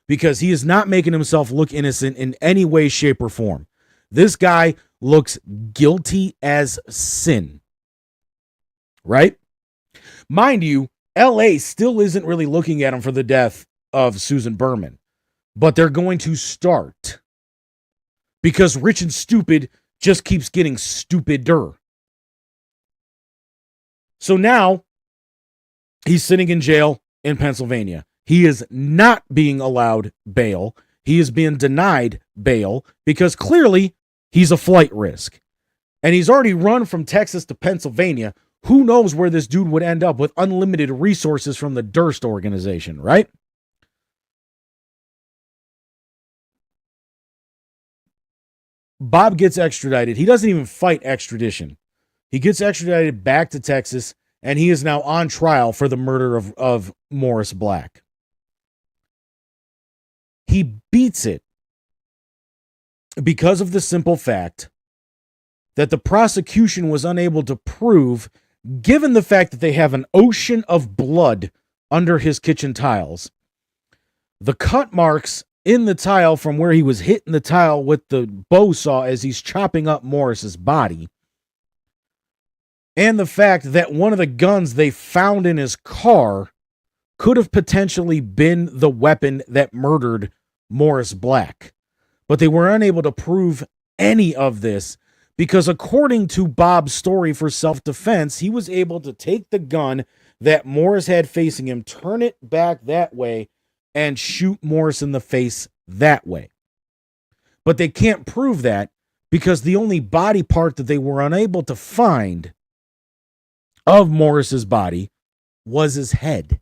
Speaker 3: because he is not making himself look innocent in any way, shape, or form. This guy looks guilty as sin, right? Mind you, LA still isn't really looking at him for the death of Susan Berman, but they're going to start because rich and stupid just keeps getting stupider. So now he's sitting in jail in Pennsylvania. He is not being allowed bail. He is being denied bail because clearly he's a flight risk. And he's already run from Texas to Pennsylvania. Who knows where this dude would end up with unlimited resources from the Durst organization, right? Bob gets extradited. He doesn't even fight extradition. He gets extradited back to Texas, and he is now on trial for the murder of Morris Black. He beats it because of the simple fact that the prosecution was unable to prove, given the fact that they have an ocean of blood under his kitchen tiles, the cut marks in the tile from where he was hitting the tile with the bow saw as he's chopping up Morris's body. And the fact that one of the guns they found in his car could have potentially been the weapon that murdered Morris Black. But they were unable to prove any of this because according to Bob's story for self-defense, he was able to take the gun that Morris had facing him, turn it back that way, and shoot Morris in the face that way. But they can't prove that because the only body part that they were unable to find of Morris's body was his head.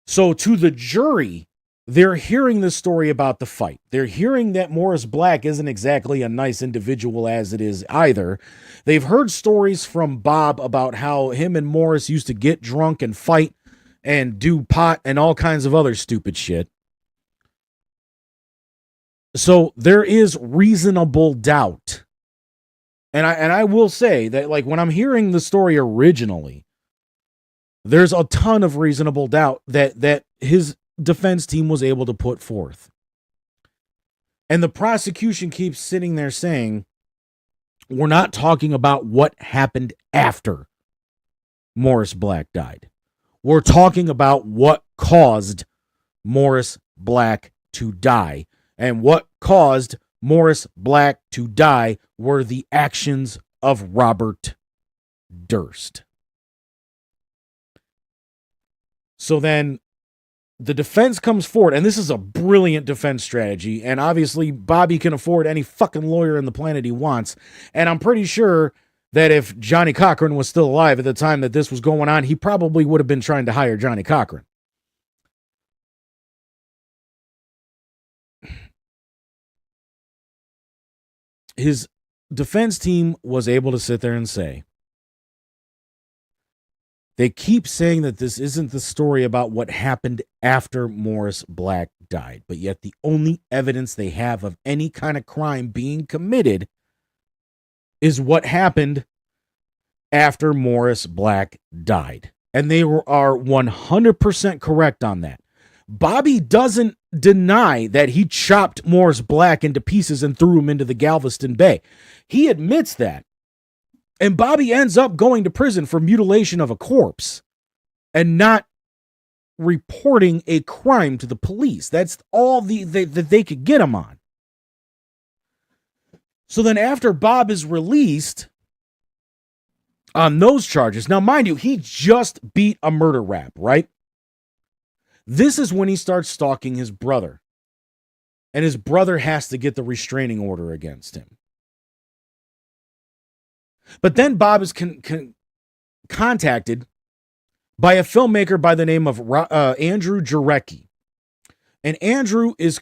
Speaker 3: So to the jury, they're hearing the story about the fight. They're hearing that Morris Black isn't exactly a nice individual as it is either. They've heard stories from Bob about how him and Morris used to get drunk and fight and do pot and all kinds of other stupid shit. So there is reasonable doubt. And I will say that, like, when I'm hearing the story originally, there's a ton of reasonable doubt that his defense team was able to put forth. And the prosecution keeps sitting there saying, we're not talking about what happened after Morris Black died. We're talking about what caused Morris Black to die. And what caused Morris Black to die were the actions of Robert Durst. So then the defense comes forward, and this is a brilliant defense strategy, and obviously Bobby can afford any fucking lawyer in the planet he wants, and I'm pretty sure that if Johnny Cochran was still alive at the time that this was going on, he probably would have been trying to hire Johnny Cochran. His defense team was able to sit there and say, they keep saying that this isn't the story about what happened after Morris Black died, but yet the only evidence they have of any kind of crime being committed is what happened after Morris Black died. And they are 100% correct on that. Bobby doesn't deny that he chopped Morris Black into pieces and threw him into the Galveston Bay. He admits that. And Bobby ends up going to prison for mutilation of a corpse and not reporting a crime to the police. That's all that they could get him on. So then after Bob is released on those charges, now mind you, he just beat a murder rap, right? This is when he starts stalking his brother. And his brother has to get the restraining order against him. But then Bob is contacted by a filmmaker by the name of Andrew Jarecki. And Andrew is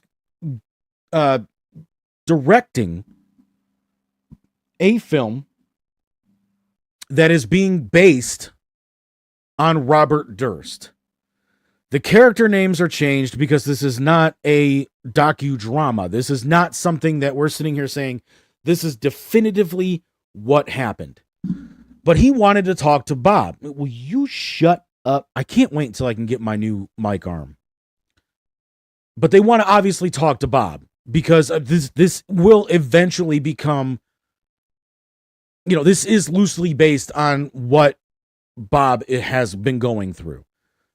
Speaker 3: directing a film that is being based on Robert Durst. The character names are changed because this is not a docudrama. This is not something that we're sitting here saying, this is definitively what happened. But he wanted to talk to Bob. Will you shut up? I can't wait until I can get my new mic arm. But they want to obviously talk to Bob because this will eventually become, this is loosely based on what Bob has been going through.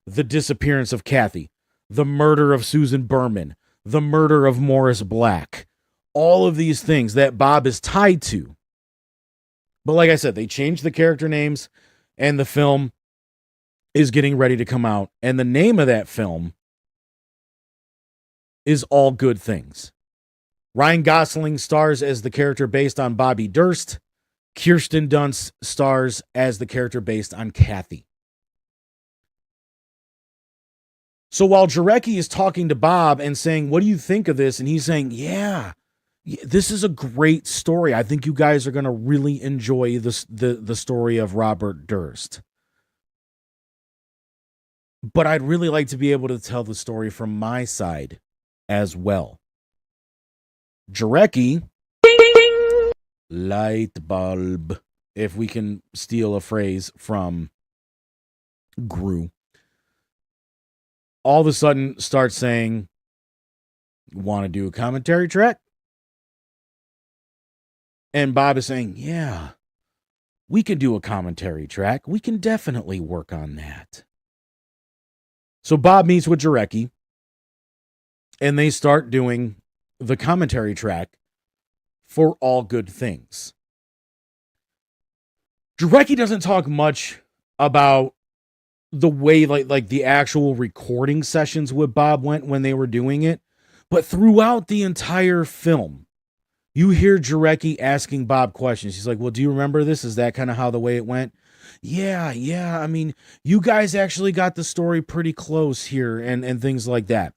Speaker 3: The disappearance of Kathy, the murder of Susan Berman, the murder of Morris Black, all of these things that Bob is tied to. But like I said, they changed the character names and the film is getting ready to come out. And the name of that film is All Good Things. Ryan Gosling stars as the character based on Bobby Durst. Kirsten Dunst stars as the character based on Kathy. So while Jarecki is talking to Bob and saying, what do you think of this? And he's saying, yeah, this is a great story. I think you guys are going to really enjoy the story of Robert Durst. But I'd really like to be able to tell the story from my side as well. Jarecki, light bulb, if we can steal a phrase from Gru, all of a sudden starts saying, want to do a commentary track? And Bob is saying, yeah, we can do a commentary track. We can definitely work on that. So Bob meets with Jarecki, and they start doing the commentary track for All Good Things. Jarecki doesn't talk much about the way like the actual recording sessions with Bob went when they were doing it, but throughout the entire film, you hear Jarecki asking Bob questions. He's like, well, do you remember this? Is that kind of how the way it went? Yeah. I mean, you guys actually got the story pretty close here and things like that.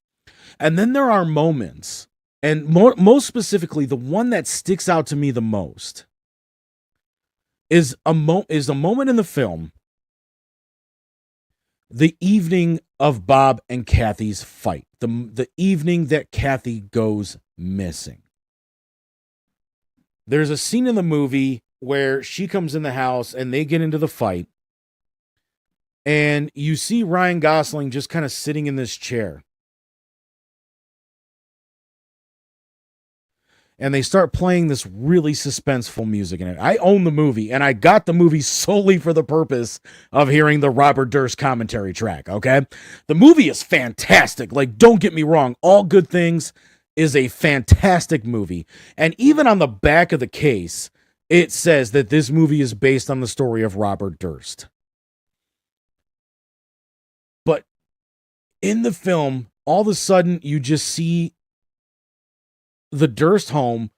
Speaker 3: And then there are moments, and most specifically, the one that sticks out to me the most is a moment in the film, the evening of Bob and Kathy's fight, the evening that Kathy goes missing. There's a scene in the movie where she comes in the house and they get into the fight, and you see Ryan Gosling just kind of sitting in this chair. And they start playing this really suspenseful music in it. I own the movie, and I got the movie solely for the purpose of hearing the Robert Durst commentary track, okay? The movie is fantastic. Like, don't get me wrong. All Good Things is a fantastic movie. And even on the back of the case, it says that this movie is based on the story of Robert Durst. But in the film, all of a sudden, you just see the Durst home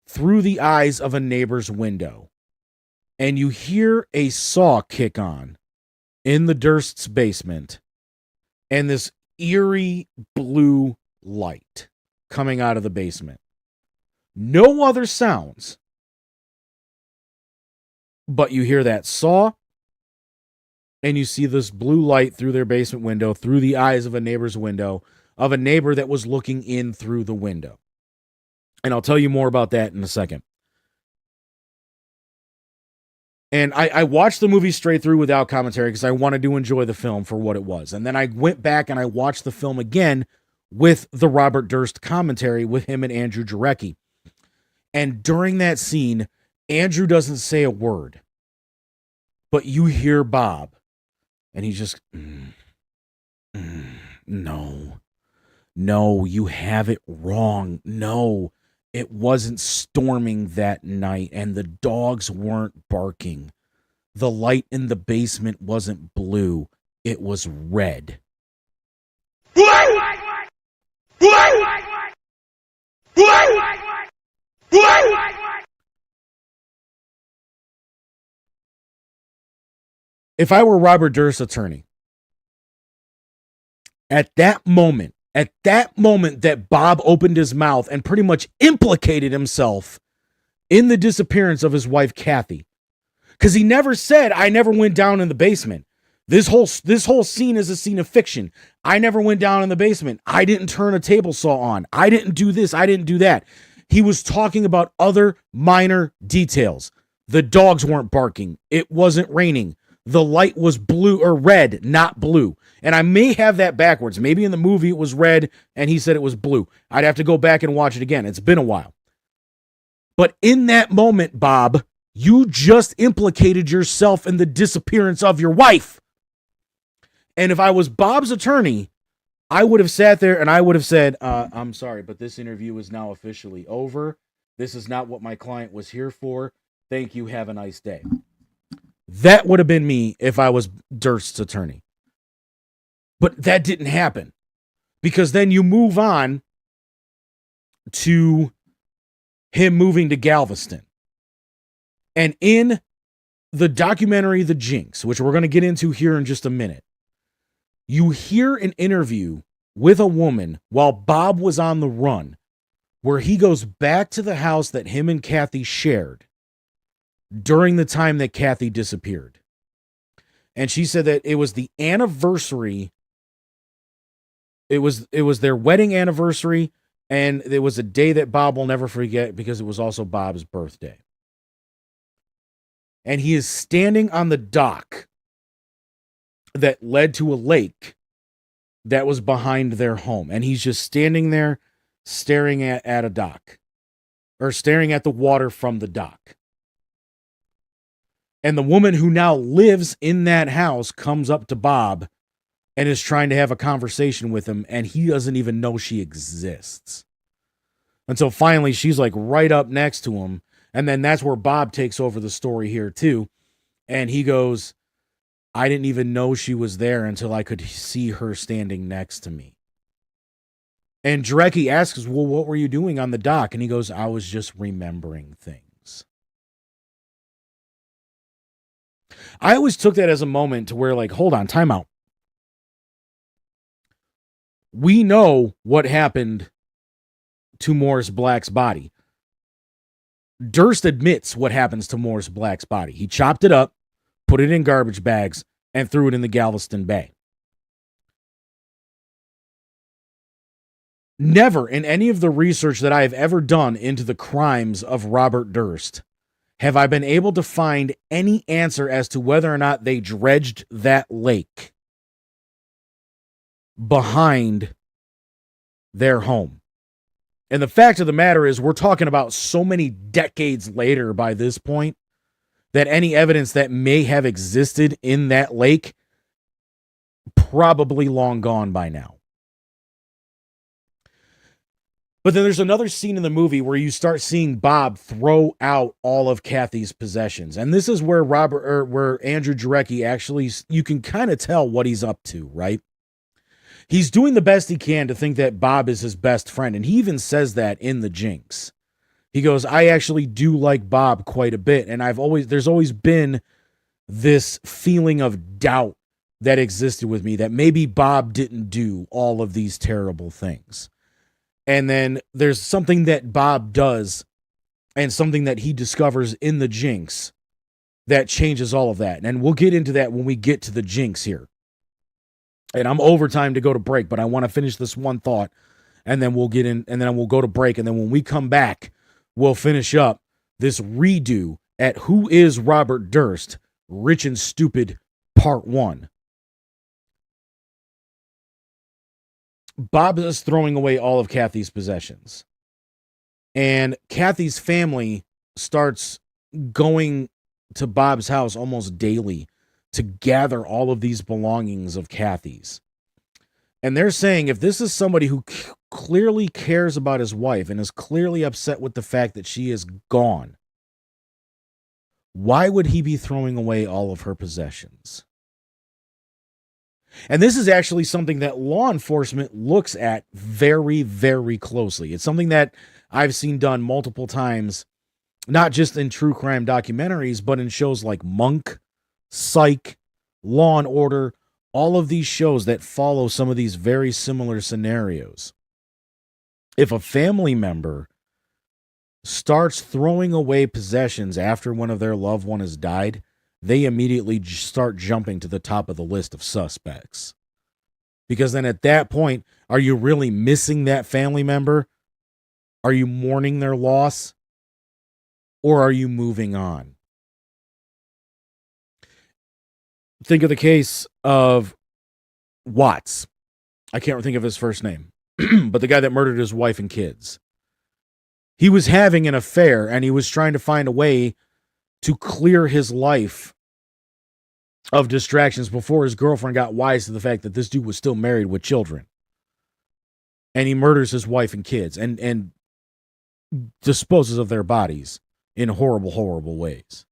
Speaker 3: through the eyes of a neighbor's window. And you hear a saw kick on in the Durst's basement, and this eerie blue light coming out of the basement. No other sounds, but you hear that saw, and you see this blue light through their basement window, through the eyes of a neighbor's window, of a neighbor that was looking in through the window. And I'll tell you more about that in a second. And I watched the movie straight through without commentary because I wanted to enjoy the film for what it was. And then I went back and I watched the film again with the Robert Durst commentary with him and Andrew Jarecki. And during that scene, Andrew doesn't say a word, but you hear Bob, and he's just, no, you have it wrong. No, it wasn't storming that night, and the dogs weren't barking. The light in the basement wasn't blue. It was red. If I were Robert Durst's attorney, at that moment that Bob opened his mouth and pretty much implicated himself in the disappearance of his wife, Kathy, because he never said, I never went down in the basement. This whole scene is a scene of fiction. I never went down in the basement. I didn't turn a table saw on. I didn't do this. I didn't do that. He was talking about other minor details. The dogs weren't barking. It wasn't raining. The light was blue or red, not blue. And I may have that backwards. Maybe in the movie it was red and he said it was blue. I'd have to go back and watch it again. It's been a while. But in that moment, Bob, you just implicated yourself in the disappearance of your wife. And if I was Bob's attorney, I would have sat there and I would have said, I'm sorry, but this interview is now officially over. This is not what my client was here for. Thank you. Have a nice day. That would have been me if I was Durst's attorney. But that didn't happen. Because then you move on to him moving to Galveston. And in the documentary The Jinx, which we're going to get into here in just a minute, you hear an interview with a woman while Bob was on the run, where he goes back to the house that him and Kathy shared during the time that Kathy disappeared. And she said that it was the anniversary. It was their wedding anniversary, and it was a day that Bob will never forget because it was also Bob's birthday. And he is standing on the dock that led to a lake that was behind their home. And he's just standing there staring at a dock, or staring at the water from the dock. And the woman who now lives in that house comes up to Bob and is trying to have a conversation with him, and he doesn't even know she exists. Until finally she's like right up next to him, and then that's where Bob takes over the story here too. And he goes, I didn't even know she was there until I could see her standing next to me. And Drecki asks, well, what were you doing on the dock? And he goes, I was just remembering things. I always took that as a moment to where, like, hold on, time out. We know what happened to Morris Black's body. Durst admits what happens to Morris Black's body. He chopped it up, put it in garbage bags, and threw it in the Galveston Bay. Never in any of the research that I have ever done into the crimes of Robert Durst have I been able to find any answer as to whether or not they dredged that lake behind their home. And the fact of the matter is, we're talking about so many decades later by this point that any evidence that may have existed in that lake probably long gone by now. But then there's another scene in the movie where you start seeing Bob throw out all of Kathy's possessions. And this is where where Andrew Jarecki actually, you can kind of tell what he's up to, right? He's doing the best he can to think that Bob is his best friend. And he even says that in the Jinx. He goes, I actually do like Bob quite a bit. And there's always been this feeling of doubt that existed with me that maybe Bob didn't do all of these terrible things. And then there's something that Bob does and something that he discovers in the Jinx that changes all of that. And we'll get into that when we get to the Jinx here. And I'm over time to go to break, but I want to finish this one thought, and then we'll get in, and then we'll go to break. And then when we come back, we'll finish up this redo at Who is Robert Durst? Rich and Stupid Part 1. Bob is throwing away all of Kathy's possessions. And Kathy's family starts going to Bob's house almost daily to gather all of these belongings of Kathy's. And they're saying if this is somebody who clearly cares about his wife and is clearly upset with the fact that she is gone, why would he be throwing away all of her possessions? And this is actually something that law enforcement looks at very, very closely. It's something that I've seen done multiple times, not just in true crime documentaries, but in shows like Monk, Psych, Law and Order, all of these shows that follow some of these very similar scenarios. If a family member starts throwing away possessions after one of their loved one has died, they immediately start jumping to the top of the list of suspects. Because then at that point, are you really missing that family member? Are you mourning their loss? Or are you moving on? Think of the case of Watts. I can't think of his first name, but the guy that murdered his wife and kids. He was having an affair, and he was trying to find a way to clear his life of distractions before his girlfriend got wise to the fact that this dude was still married with children. And he murders his wife and kids and disposes of their bodies in horrible, horrible ways.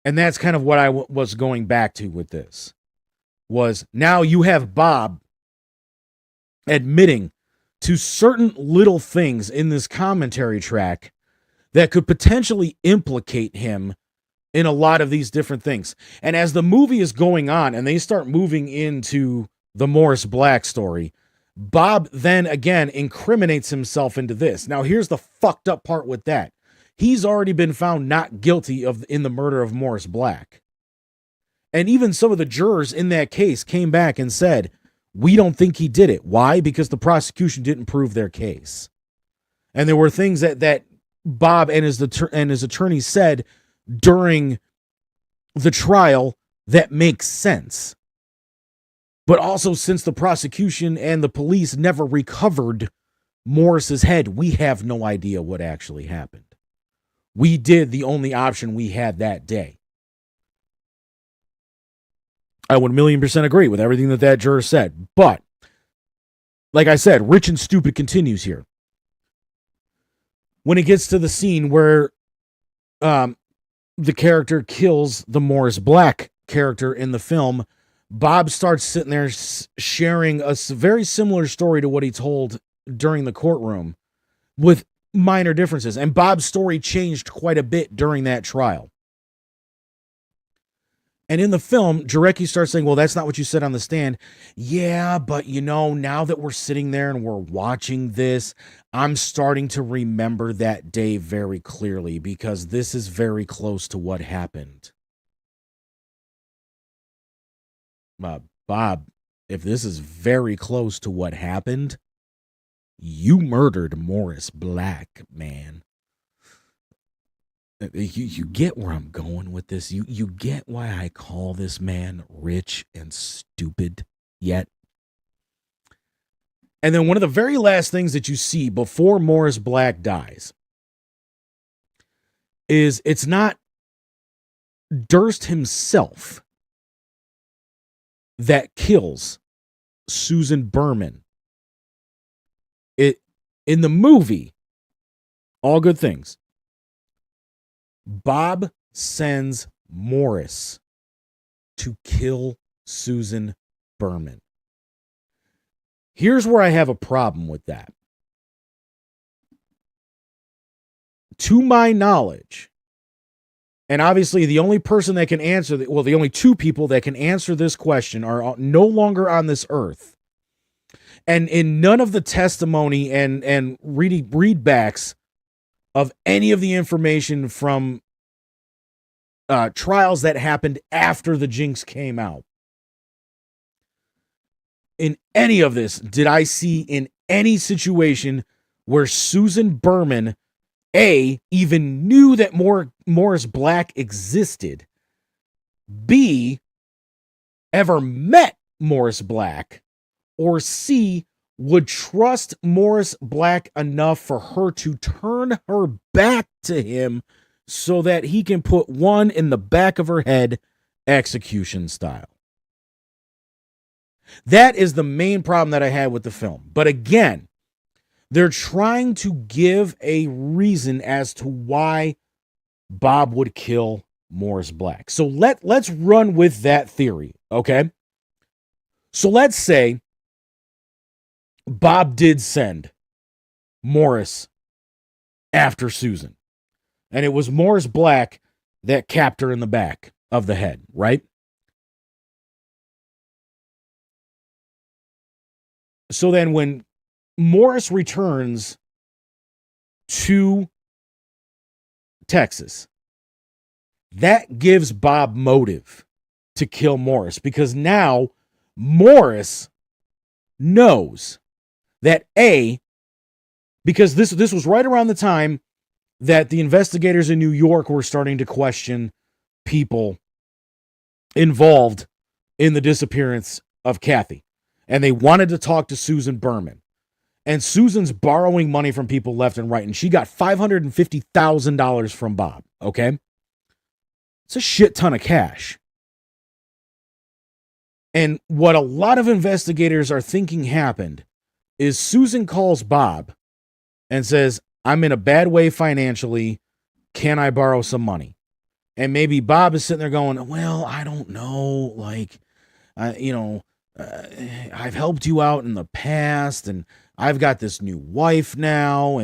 Speaker 3: And that's kind of what I was going back to with this. Was now you have Bob admitting to certain little things in this commentary track that could potentially implicate him in a lot of these different things. And as the movie is going on and they start moving into the Morris Black story, Bob then again incriminates himself into this. Now here's the fucked up part with that. He's already been found not guilty in the murder of Morris Black. And even some of the jurors in that case came back and said, we don't think he did it. Why? Because the prosecution didn't prove their case. And there were things that Bob and his attorney said during the trial that makes sense. But also, since the prosecution and the police never recovered Morris's head, we have no idea what actually happened. We did the only option we had that day. I would 1,000,000% agree with everything that juror said. But, like I said, rich and stupid continues here. When it gets to the scene where the character kills the Morris Black character in the film, Bob starts sitting there sharing a very similar story to what he told during the courtroom with minor differences. And Bob's story changed quite a bit during that trial. And in the film, Jarecki starts saying, well, that's not what you said on the stand. Yeah, but now that we're sitting there and we're watching this, I'm starting to remember that day very clearly because this is very close to what happened. Bob, if this is very close to what happened, you murdered Morris Black, man. You get where I'm going with this. You get why I call this man rich and stupid yet. And then one of the very last things that you see before Morris Black dies is it's not Durst himself that kills Susan Berman. In the movie, All Good Things, Bob sends Morris to kill Susan Berman. Here's where I have a problem with that. To my knowledge, and obviously the only person that can answer, the only two people that can answer this question are no longer on this earth. And in none of the testimony and readbacks of any of the information from trials that happened after the Jinx came out, in any of this, did I see in any situation where Susan Berman, A, even knew that Morris Black existed, B, ever met Morris Black, or C, would trust Morris Black enough for her to turn her back to him so that he can put one in the back of her head, execution style. That is the main problem that I had with the film. But again, they're trying to give a reason as to why Bob would kill Morris Black. So let's run with that theory, okay? So let's say Bob did send Morris after Susan. And it was Morris Black that capped her in the back of the head, right? So then when Morris returns to Texas, that gives Bob motive to kill Morris because now Morris knows that A, because this was right around the time that the investigators in New York were starting to question people involved in the disappearance of Kathy. And they wanted to talk to Susan Berman. And Susan's borrowing money from people left and right. And she got $550,000 from Bob, okay? It's a shit ton of cash. And what a lot of investigators are thinking happened is Susan calls Bob and says, I'm in a bad way financially. Can I borrow some money? And maybe Bob is sitting there going, well, I don't know. Like, I've helped you out in the past and I've got this new wife now.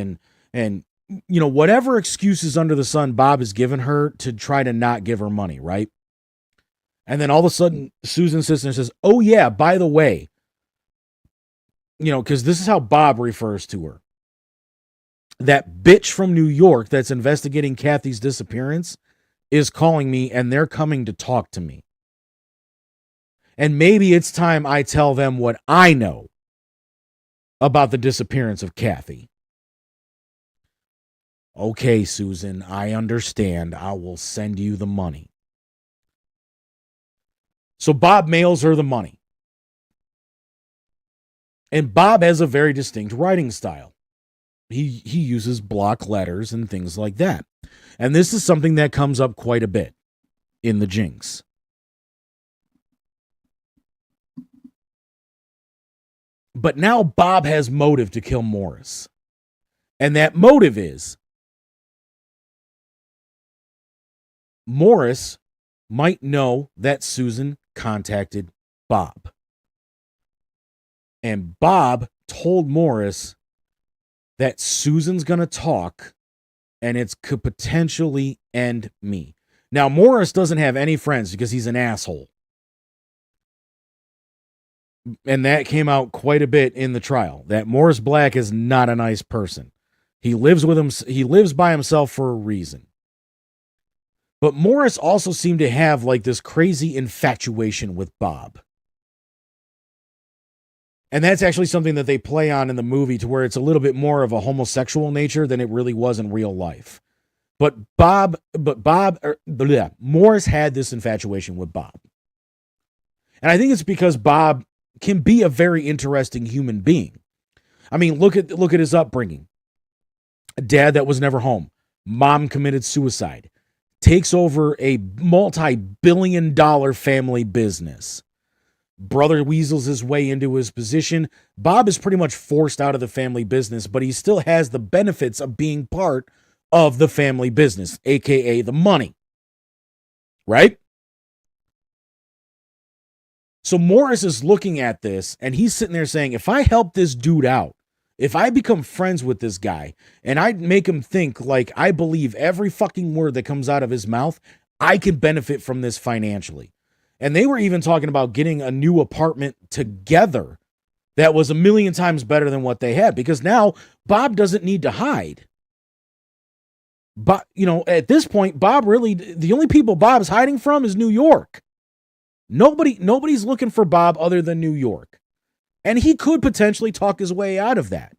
Speaker 3: And whatever excuses under the sun Bob has given her to try to not give her money, right? And then all of a sudden, Susan sits there and says, oh, yeah, by the way, because this is how Bob refers to her. That bitch from New York that's investigating Kathy's disappearance is calling me and they're coming to talk to me. And maybe it's time I tell them what I know about the disappearance of Kathy. Okay, Susan, I understand. I will send you the money. So Bob mails her the money. And Bob has a very distinct writing style. He uses block letters and things like that. And this is something that comes up quite a bit in the Jinx. But now Bob has motive to kill Morris. And that motive is Morris might know that Susan contacted Bob. And Bob told Morris that Susan's going to talk and it could potentially end me. Now, Morris doesn't have any friends because he's an asshole. And that came out quite a bit in the trial, that Morris Black is not a nice person. He lives with him. He lives by himself for a reason. But Morris also seemed to have like this crazy infatuation with Bob. And that's actually something that they play on in the movie to where it's a little bit more of a homosexual nature than it really was in real life. But Morris had this infatuation with Bob. And I think it's because Bob can be a very interesting human being. I mean, look at his upbringing. A dad that was never home. Mom committed suicide. Takes over a multi-billion-dollar family business. Brother weasels his way into his position. Bob is pretty much forced out of the family business, but he still has the benefits of being part of the family business, aka the money. Right? So Morris is looking at this, and he's sitting there saying, if I help this dude out, if I become friends with this guy, and I make him think like I believe every fucking word that comes out of his mouth, I can benefit from this financially. And they were even talking about getting a new apartment together that was 1,000,000 times better than what they had, because now Bob doesn't need to hide. But, you know, at this point, Bob really, the only people Bob's hiding from is New York. Nobody's looking for Bob other than New York. And he could potentially talk his way out of that,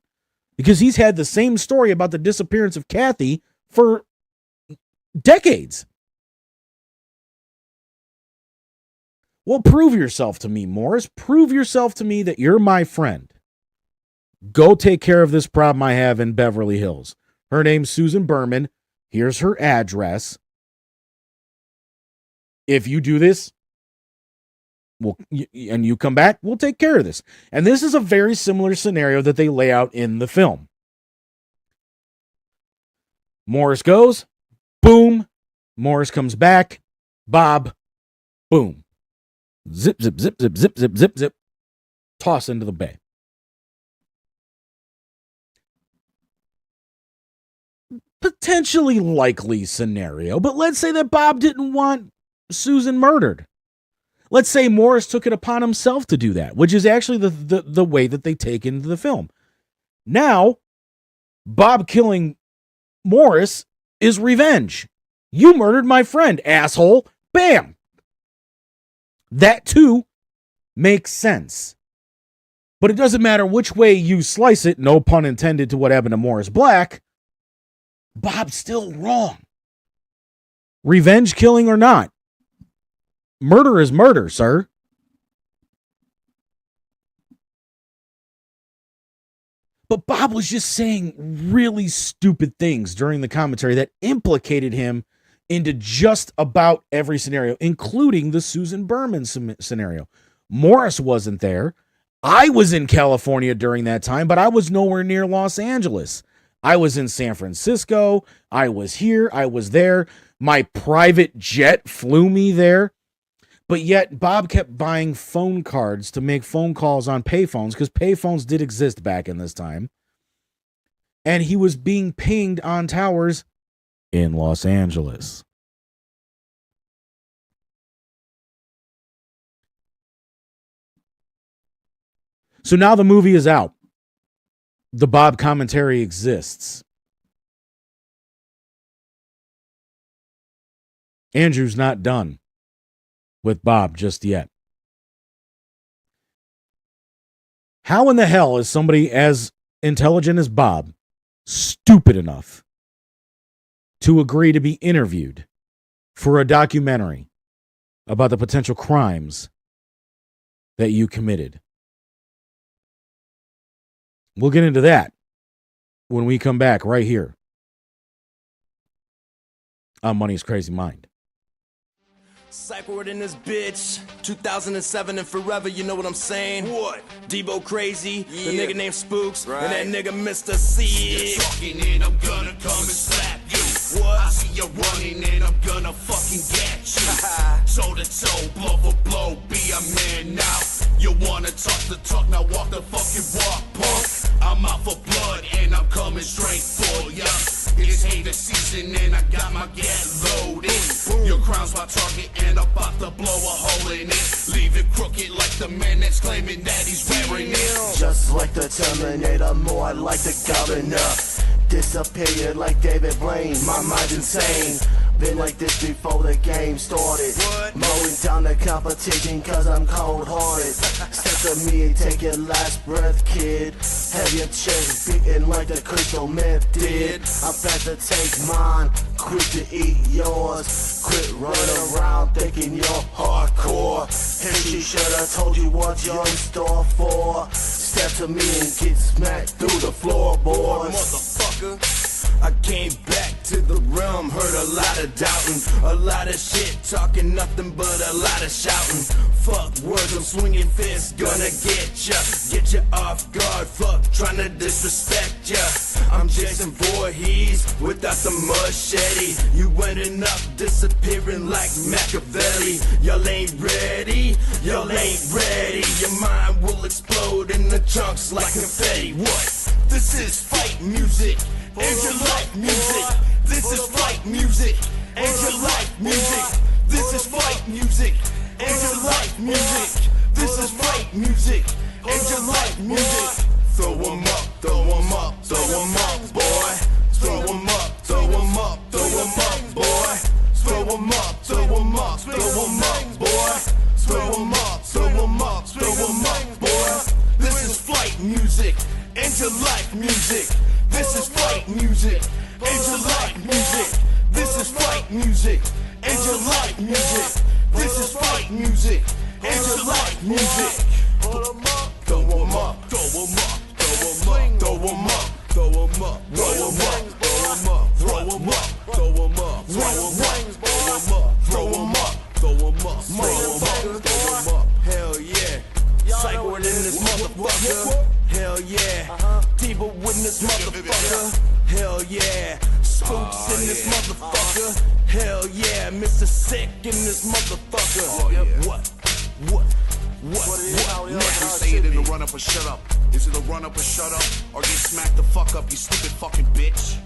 Speaker 3: because he's had the same story about the disappearance of Kathy for decades. Well, prove yourself to me, Morris. Prove yourself to me that you're my friend. Go take care of this problem I have in Beverly Hills. Her name's Susan Berman. Here's her address. If you do this, and you come back, we'll take care of this. And this is a very similar scenario that they lay out in the film. Morris goes, boom. Morris comes back, Bob, boom. Zip, zip, zip, zip, zip, zip, zip, zip. Toss into the bay. Potentially likely scenario, but let's say that Bob didn't want Susan murdered. Let's say Morris took it upon himself to do that, which is actually the way that they take into the film. Now, Bob killing Morris is revenge. You murdered my friend, asshole. Bam. That too makes sense. But it doesn't matter which way you slice it, no pun intended to what happened to Morris Black, Bob's still wrong. Revenge killing or not, murder is murder, sir. But Bob was just saying really stupid things during the commentary that implicated him into just about every scenario, including the Susan Berman scenario. Morris wasn't there. I was in California during that time, but I was nowhere near Los Angeles. I was in San Francisco. I was here. I was there. My private jet flew me there. But yet Bob kept buying phone cards to make phone calls on payphones, because payphones did exist back in this time. And he was being pinged on towers in Los Angeles. So now the movie is out. The Bob commentary exists. Andrew's not done with Bob just yet. How in the hell is somebody as intelligent as Bob stupid enough to agree to be interviewed for a documentary about the potential crimes that you committed? We'll get into that when we come back right here on Money's Crazy Mind.
Speaker 5: Psych word in this bitch. 2007 and forever, you know what I'm saying? What? Debo Crazy, the nigga named Spooks, and that nigga Mr. C.
Speaker 1: You're talking and I'm gonna come and slap you. What? I see you running and I'm gonna fucking get you. Toe to toe, blow for blow, be a man now. You wanna talk the talk, now walk the fucking walk, punk. I'm out for blood and I'm coming straight for ya. It's hater season and I got my gas loaded. Your crown's my target and I'm about to blow a hole in it. Leave it crooked like the man that's claiming that he's wearing it.
Speaker 6: Just like the Terminator, more like the governor. Disappeared like David Blaine, my mind's insane. Been like this before the game started. Mowing down the competition cause I'm cold-hearted. Step to me and take your last breath, kid. Have your chest beating like the crystal meth did. I'm fast to take mine, quick to eat yours. Quit running around thinking you're hardcore. And she should've told you what you're in store for. Step to me and get smacked through the floorboards.
Speaker 5: Motherfucker. I came back to the realm, heard a lot of doubting, a lot of shit, talking nothing but a lot of shouting. Fuck words, I'm swinging fists, gonna get ya off guard. Fuck trying to disrespect ya. I'm Jason Voorhees without the machete. You ending up disappearing like Machiavelli. Y'all ain't ready, y'all ain't ready. Your mind will explode in the chunks like confetti. What? This is fight music. And your life music. This is fight music. And your life music. This is fight music. And your life music. This is fight music. And your life music. Throw 'em up, throw 'em up, throw 'em up, boy. Throw 'em up, throw 'em up, throw 'em up, boy. Throw 'em up, throw 'em up, throw 'em up, boy. Throw 'em up, throw 'em up, throw 'em up, boy. This is fight music. And your life music. This is fight music, and your life music. This is fight music, and your life music. This is fight music, and your life music. Throw 'em up, throw 'em up, throw 'em up, throw 'em up, throw 'em up, throw 'em up, throw 'em up, throw 'em up, throw 'em up, throw 'em up, throw 'em up, throw 'em up, throw 'em up, throw 'em up. Hell yeah. Psych word in this motherfucker. Hell yeah. Debo in this motherfucker. Hell yeah. Spooks in this motherfucker. Hell yeah. Mr. Sick in this motherfucker. What?
Speaker 4: Next we say it in the run up or shut up. Is it a run up or shut up? Or get smacked the fuck up, you stupid fucking bitch?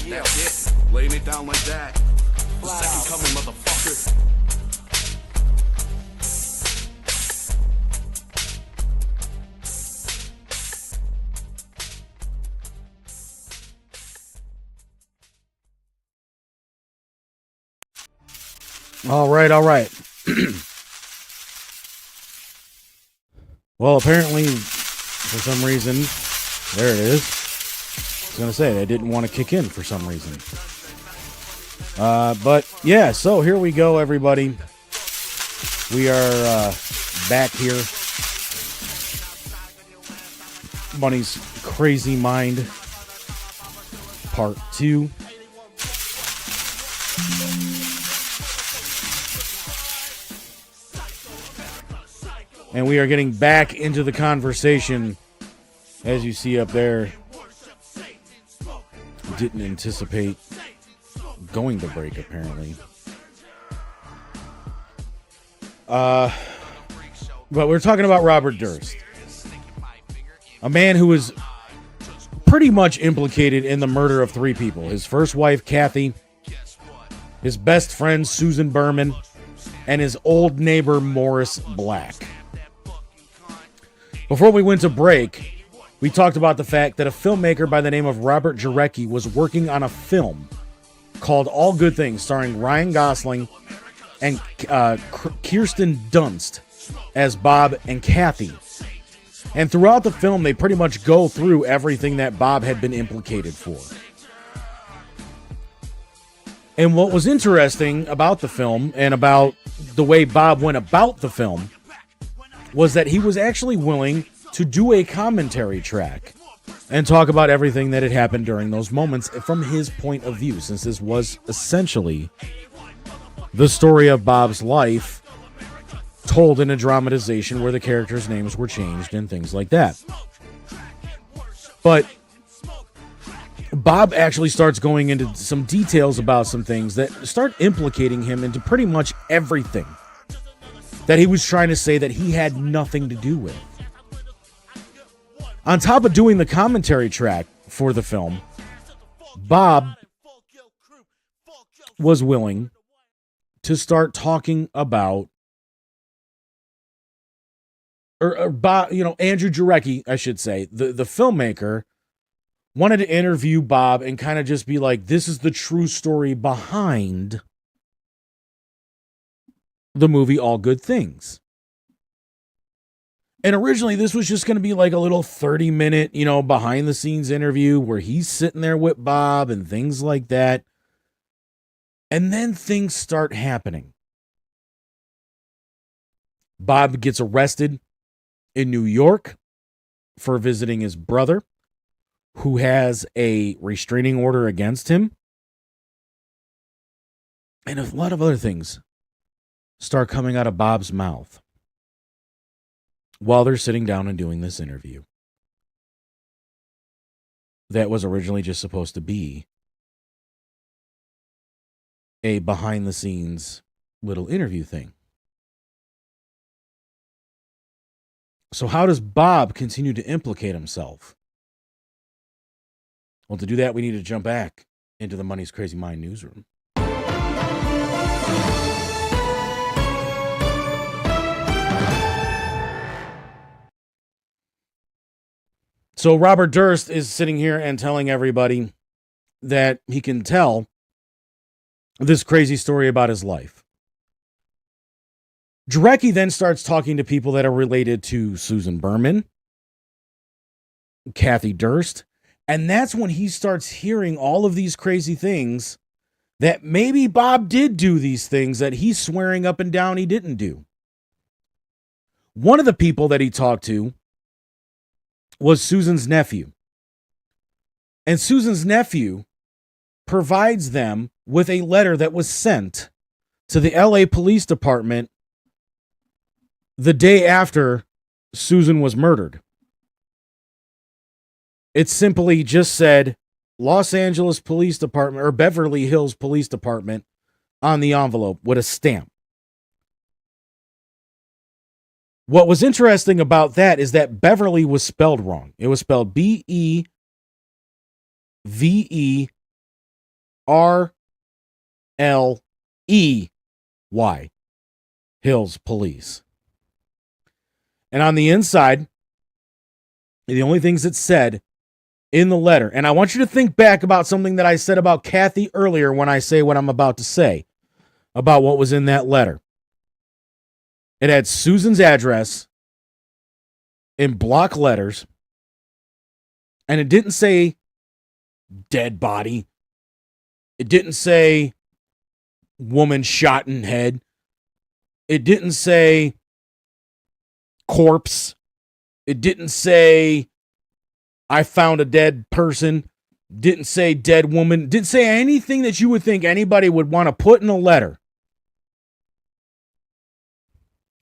Speaker 4: That's it. Laying it down like that. The second coming, motherfucker.
Speaker 3: All right. Well, apparently, for some reason, there it is. I was going to say, they didn't want to kick in for some reason. But, yeah, so here we go, everybody. We are back here. Money's Crazy Mind, Part 2. And we are getting back into the conversation, as you see up there. Didn't anticipate going to break, apparently. But we're talking about Robert Durst. A man who was pretty much implicated in the murder of 3 people. His first wife, Kathy, his best friend, Susan Berman, and his old neighbor, Morris Black. Before we went to break, we talked about the fact that a filmmaker by the name of Robert Jarecki was working on a film called All Good Things, starring Ryan Gosling and Kirsten Dunst as Bob and Kathy. And throughout the film, they pretty much go through everything that Bob had been implicated for. And what was interesting about the film and about the way Bob went about the film was that he was actually willing to do a commentary track and talk about everything that had happened during those moments from his point of view, since this was essentially the story of Bob's life told in a dramatization where the characters' names were changed and things like that. But Bob actually starts going into some details about some things that start implicating him into pretty much everything that he was trying to say that he had nothing to do with. On top of doing the commentary track for the film, Bob was willing to start talking about, Bob, Andrew Jarecki, I should say, the filmmaker, wanted to interview Bob and kind of just be like, this is the true story behind the movie All Good Things. And originally this was just going to be like a little 30-minute, behind the scenes interview where he's sitting there with Bob and things like that. And then things start happening. Bob gets arrested in New York for visiting his brother, who has a restraining order against him. And a lot of other things start coming out of Bob's mouth while they're sitting down and doing this interview that was originally just supposed to be a behind-the-scenes little interview thing. So how does Bob continue to implicate himself? Well, to do that, we need to jump back into the Money's Crazy Mind newsroom. So Robert Durst is sitting here and telling everybody that he can tell this crazy story about his life. Jarecki then starts talking to people that are related to Susan Berman, Kathy Durst, and that's when he starts hearing all of these crazy things that maybe Bob did do these things that he's swearing up and down he didn't do. One of the people that he talked to was Susan's nephew. And Susan's nephew provides them with a letter that was sent to the LA Police Department the day after Susan was murdered. It simply just said Los Angeles Police Department or Beverly Hills Police Department on the envelope with a stamp. What was interesting about that is that Beverly was spelled wrong. It was spelled Beverly, Hills Police. And on the inside, the only things it said in the letter, and I want you to think back about something that I said about Kathy earlier when I say what I'm about to say about what was in that letter. It had Susan's address in block letters, and it didn't say dead body. It didn't say woman shot in head. It didn't say corpse. It didn't say I found a dead person. Didn't say dead woman. Didn't say anything that you would think anybody would want to put in a letter.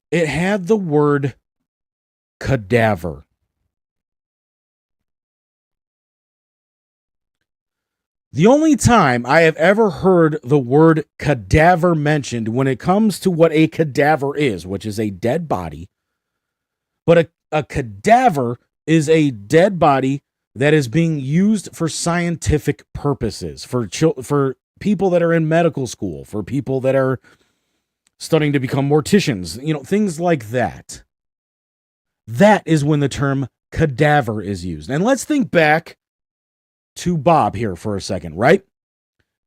Speaker 3: It had the word cadaver. The only time I have ever heard the word cadaver mentioned when it comes to what a cadaver is, which is a dead body, but a cadaver is a dead body that is being used for scientific purposes, for people that are in medical school, for people that are studying to become morticians, things like that. That is when the term cadaver is used. And let's think back to Bob here for a second, right?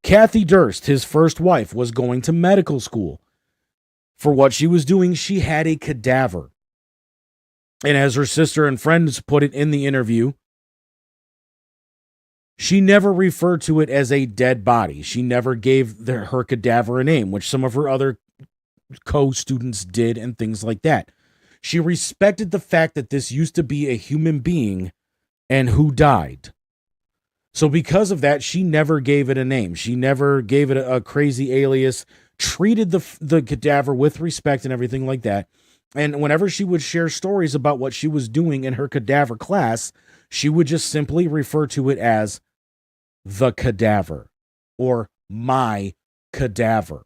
Speaker 3: Kathy Durst, his first wife, was going to medical school. For what she was doing, she had a cadaver. And as her sister and friends put it in the interview, she never referred to it as a dead body. She never gave her cadaver a name, which some of her other co-students did and things like that. She respected the fact that this used to be a human being and who died. So because of that, she never gave it a name. She never gave it a crazy alias, treated the cadaver with respect and everything like that. And whenever she would share stories about what she was doing in her cadaver class, she would just simply refer to it as the cadaver or my cadaver.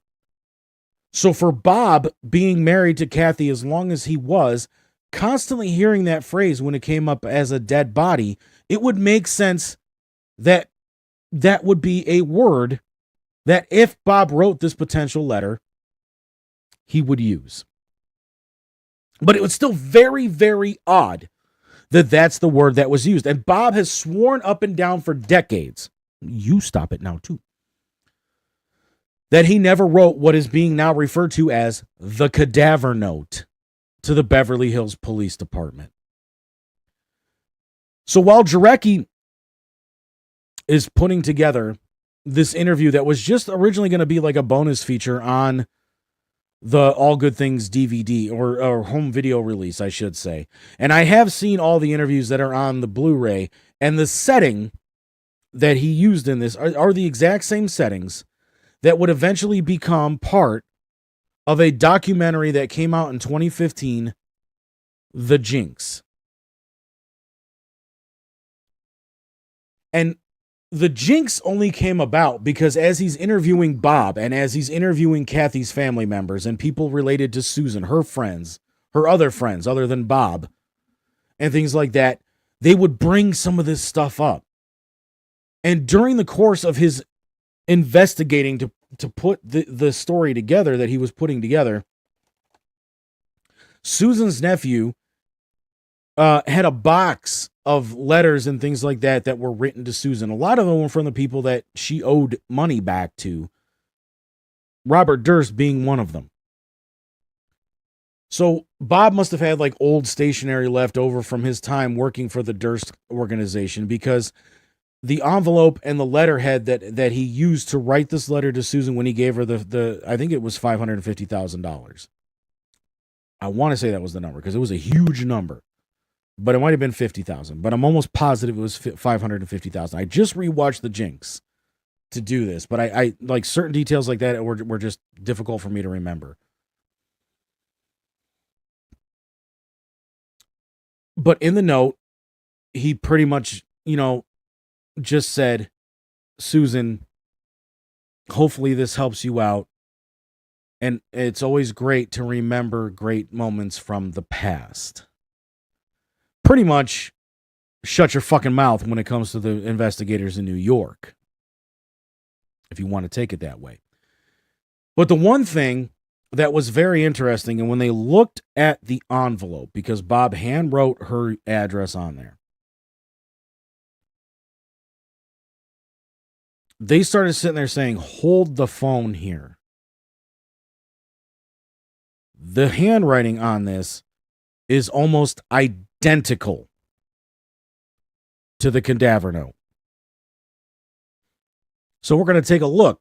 Speaker 3: So for Bob, being married to Kathy as long as he was, constantly hearing that phrase when it came up as a dead body, it would make sense that that would be a word that if Bob wrote this potential letter, he would use. But it was still very, very odd that that's the word that was used. And Bob has sworn up and down for decades, you stop it now too, that he never wrote what is being now referred to as the cadaver note to the Beverly Hills Police Department. So while Jarecki is putting together this interview that was just originally going to be like a bonus feature on the All Good Things DVD or home video release, I should say. And I have seen all the interviews that are on the Blu-ray, and the setting that he used in this are the exact same settings that would eventually become part of a documentary that came out in 2015, The Jinx. And The Jinx only came about because as he's interviewing Bob and as he's interviewing Kathy's family members and people related to Susan, her friends, her other friends other than Bob, and things like that, they would bring some of this stuff up. And during the course of his investigating to put the story together that he was putting together, Susan's nephew had a box of letters and things like that that were written to Susan. A lot of them were from the people that she owed money back to, Robert Durst being one of them. So Bob must have had like old stationery left over from his time working for the Durst organization, because the envelope and the letterhead that he used to write this letter to Susan when he gave her the I think it was $550,000. I want to say that was the number because it was a huge number. But it might have been 50,000. But I'm almost positive it was 550,000. I just rewatched The Jinx to do this, but I like certain details like that were just difficult for me to remember. But in the note, he pretty much, just said, Susan, hopefully this helps you out. And it's always great to remember great moments from the past. Pretty much shut your fucking mouth when it comes to the investigators in New York, if you want to take it that way. But the one thing that was very interesting, and when they looked at the envelope, because Bob hand wrote her address on there, they started sitting there saying, hold the phone here. The handwriting on this is almost identical to the cadaver note. So we're going to take a look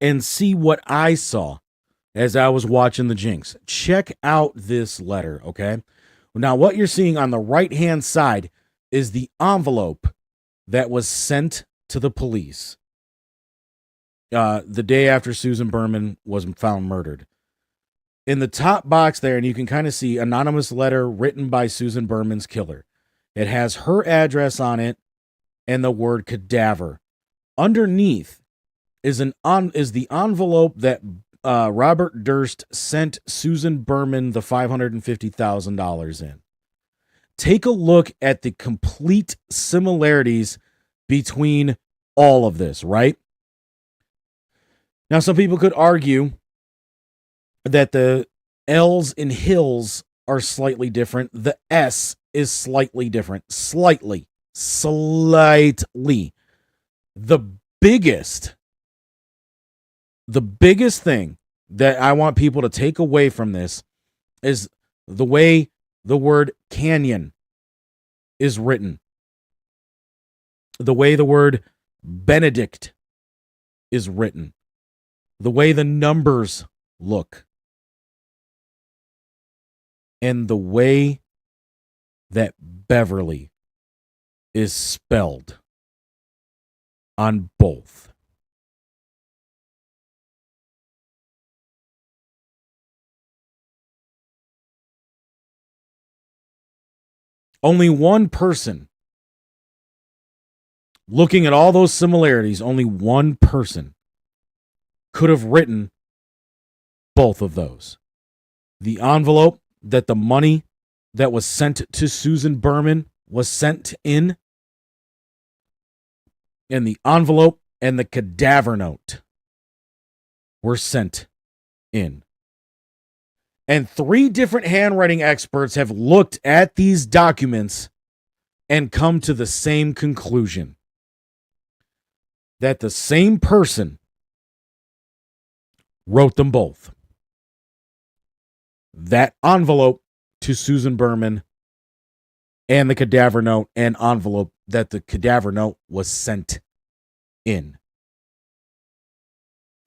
Speaker 3: and see what I saw as I was watching The Jinx. Check out this letter, okay? Now, what you're seeing on the right-hand side is the envelope that was sent to the police the day after Susan Berman was found murdered. In the top box there, and you can kind of see anonymous letter written by Susan Berman's killer. It has her address on it and the word cadaver. Underneath is the envelope that Robert Durst sent Susan Berman the $550,000 in. Take a look at the complete similarities between all of this, right? Now, some people could argue that the L's in Hills are slightly different. The S is slightly different. Slightly. The biggest thing that I want people to take away from this is the way the word canyon is written. The way the word Benedict is written. The way the numbers look. And the way that Beverly is spelled on both. Only one person, looking at all those similarities, only one person could have written both of those. The envelope that the money that was sent to Susan Berman was sent in, and the envelope and the cadaver note were sent in. And 3 different handwriting experts have looked at these documents and come to the same conclusion. That the same person wrote them both. That envelope to Susan Berman and the cadaver note and envelope that the cadaver note was sent in.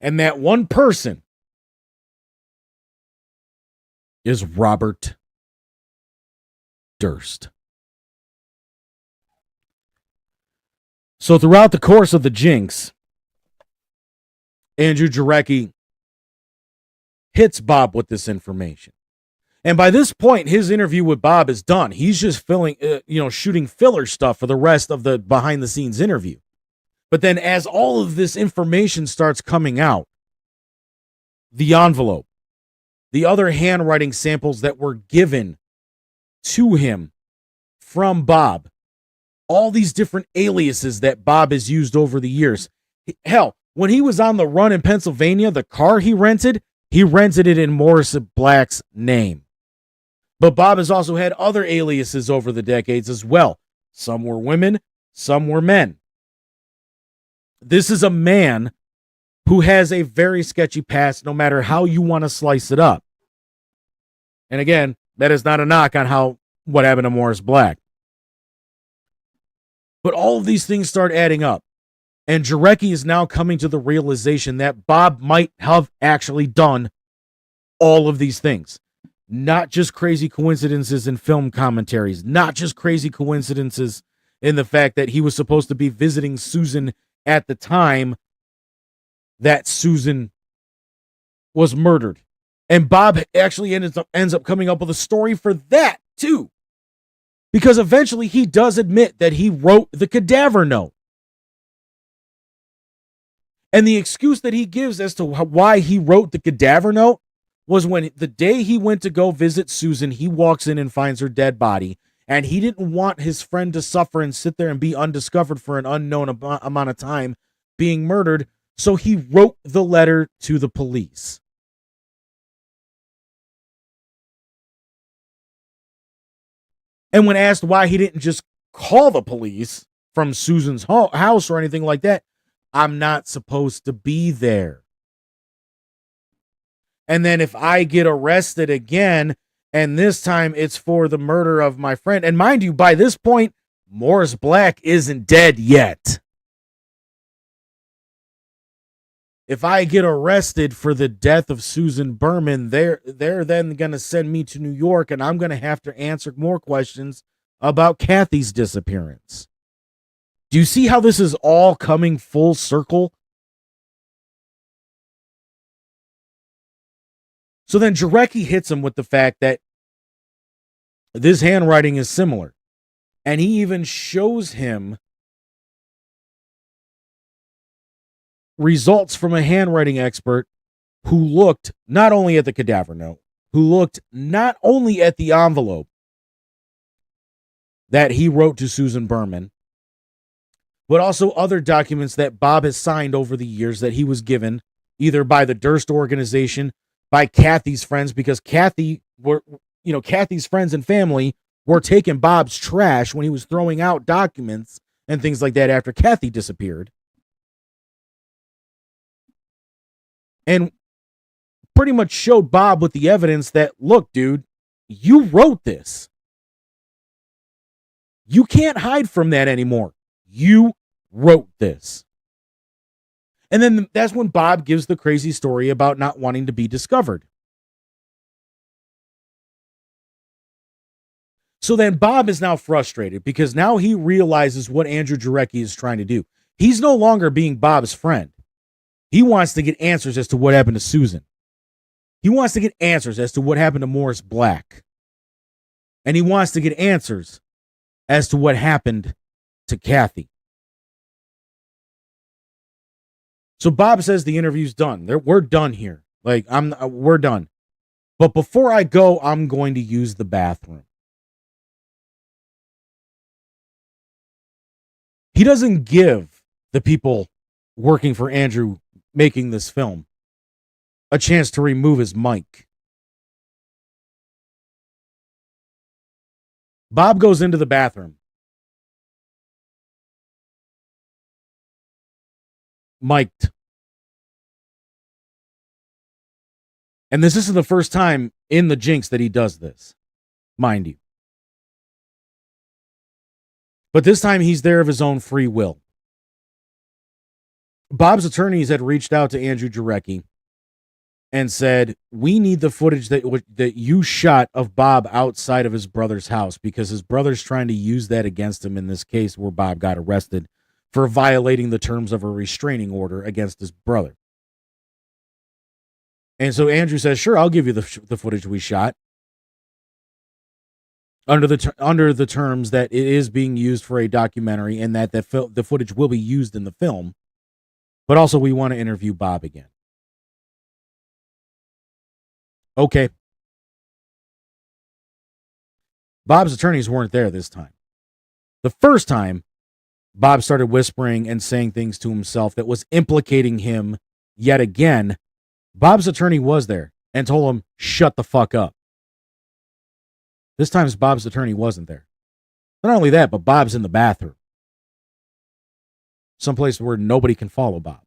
Speaker 3: And that one person is Robert Durst. So throughout the course of the Jinx, Andrew Jarecki hits Bob with this information. And by this point, his interview with Bob is done. He's just shooting filler stuff for the rest of the behind-the-scenes interview. But then as all of this information starts coming out, the envelope, the other handwriting samples that were given to him from Bob, all these different aliases that Bob has used over the years. Hell, when he was on the run in Pennsylvania, the car he rented it in Morris Black's name. But Bob has also had other aliases over the decades as well. Some were women, some were men. This is a man who has a very sketchy past, no matter how you want to slice it up. And again, that is not a knock on what happened to Morris Black. But all of these things start adding up. And Jarecki is now coming to the realization that Bob might have actually done all of these things. Not just crazy coincidences in film commentaries. Not just crazy coincidences in the fact that he was supposed to be visiting Susan at the time that Susan was murdered. And Bob actually ends up coming up with a story for that, too. Because eventually he does admit that he wrote the cadaver note. And the excuse that he gives as to why he wrote the cadaver note was when the day he went to go visit Susan, he walks in and finds her dead body. And he didn't want his friend to suffer and sit there and be undiscovered for an unknown amount of time being murdered. So he wrote the letter to the police. And when asked why he didn't just call the police from Susan's house or anything like that, I'm not supposed to be there. And then if I get arrested again, and this time it's for the murder of my friend, and mind you, by this point, Morris Black isn't dead yet. If I get arrested for the death of Susan Berman, they're then going to send me to New York, and I'm going to have to answer more questions about Kathy's disappearance. Do you see how this is all coming full circle? So then Jarecki hits him with the fact that this handwriting is similar. And he even shows him results from a handwriting expert who looked not only at the cadaver note, who looked not only at the envelope that he wrote to Susan Berman, but also other documents that Bob has signed over the years that he was given either by the Durst organization, by Kathy's friends, because Kathy's friends and family were taking Bob's trash when he was throwing out documents and things like that after Kathy disappeared. And pretty much showed Bob with the evidence that, look, dude, you wrote this. You can't hide from that anymore. You wrote this. And then that's when Bob gives the crazy story about not wanting to be discovered. So then Bob is now frustrated because now he realizes what Andrew Jarecki is trying to do. He's no longer being Bob's friend. He wants to get answers as to what happened to Susan. He wants to get answers as to what happened to Morris Black. And he wants to get answers as to what happened to Kathy. So Bob says the interview's done. We're done here. We're done. But before I go, I'm going to use the bathroom. He doesn't give the people working for Andrew making this film a chance to remove his mic. Bob goes into the bathroom. Mic'd. And this isn't the first time in the Jinx that he does this, mind you. But this time he's there of his own free will. Bob's attorneys had reached out to Andrew Jarecki and said, we need the footage that you shot of Bob outside of his brother's house because his brother's trying to use that against him in this case where Bob got arrested for violating the terms of a restraining order against his brother. And so Andrew says, sure, I'll give you the footage we shot under the terms that it is being used for a documentary and that the footage will be used in the film. But also we want to interview Bob again. Okay. Bob's attorneys weren't there this time. The first time, Bob started whispering and saying things to himself that was implicating him yet again. Bob's attorney was there and told him, shut the fuck up. This time, Bob's attorney wasn't there. Not only that, but Bob's in the bathroom. Someplace where nobody can follow Bob.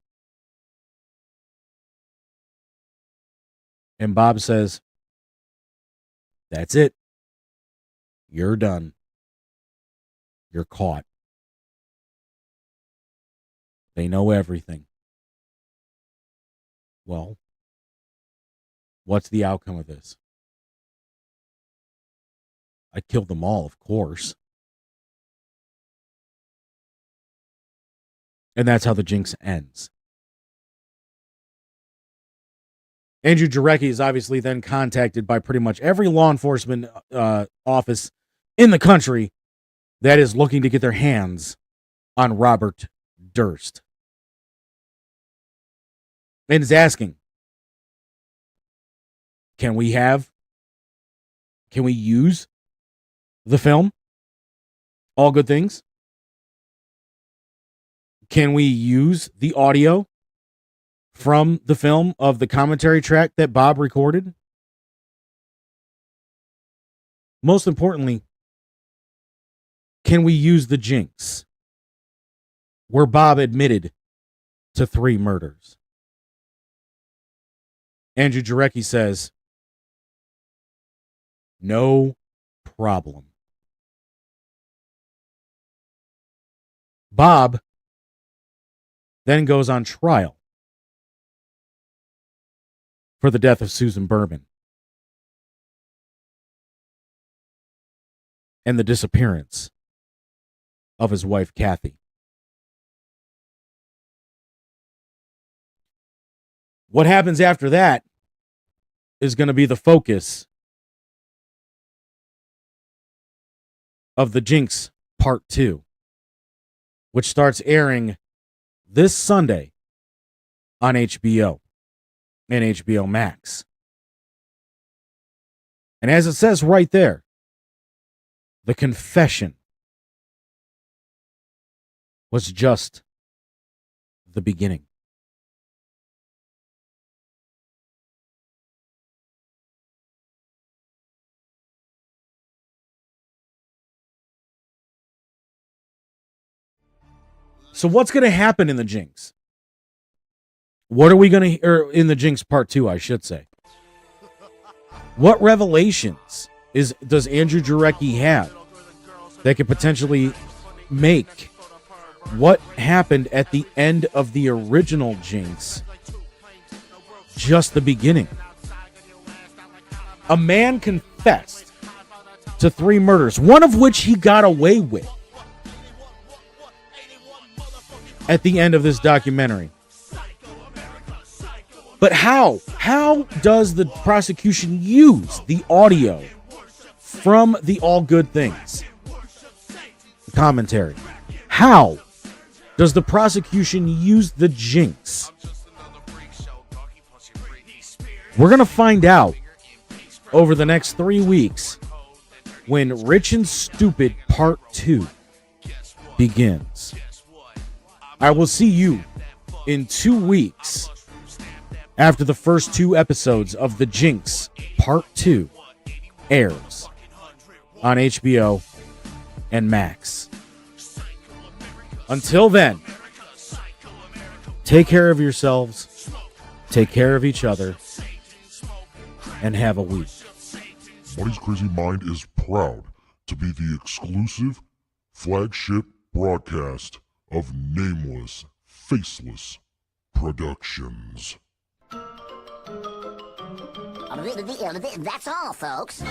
Speaker 3: And Bob says, that's it. You're done. You're caught. They know everything. Well, what's the outcome of this? I killed them all, of course. And that's how the Jinx ends. Andrew Jarecki is obviously then contacted by pretty much every law enforcement office in the country that is looking to get their hands on Robert Durst. And is asking, can we use the film? All good things. Can we use the audio from the film of the commentary track that Bob recorded? Most importantly, can we use the Jinx where Bob admitted to 3 murders? Andrew Jarecki says, no problem. Bob then goes on trial for the death of Susan Berman and the disappearance of his wife, Kathy. What happens after that is going to be the focus of the Jinx Part 2, which starts airing this Sunday on HBO and HBO Max. And as it says right there, the confession was just the beginning. So what's going to happen in the Jinx? What are we going to hear in the Jinx Part 2, I should say? What revelations does Andrew Jarecki have that could potentially make what happened at the end of the original Jinx just the beginning? A man confessed to 3 murders, one of which he got away with at the end of this documentary. But how? How does the prosecution use the audio from the All Good Things commentary? How does the prosecution use the Jinx? We're going to find out over the next 3 weeks when Rich and Stupid Part 2 begins. I will see you in 2 weeks after the first 2 episodes of The Jinx Part 2 airs on HBO and Max. Until then, take care of yourselves, take care of each other, and have a week.
Speaker 2: Money's Crazy Mind is proud to be the exclusive flagship broadcast of Nameless, Faceless Productions.
Speaker 7: That's all, folks.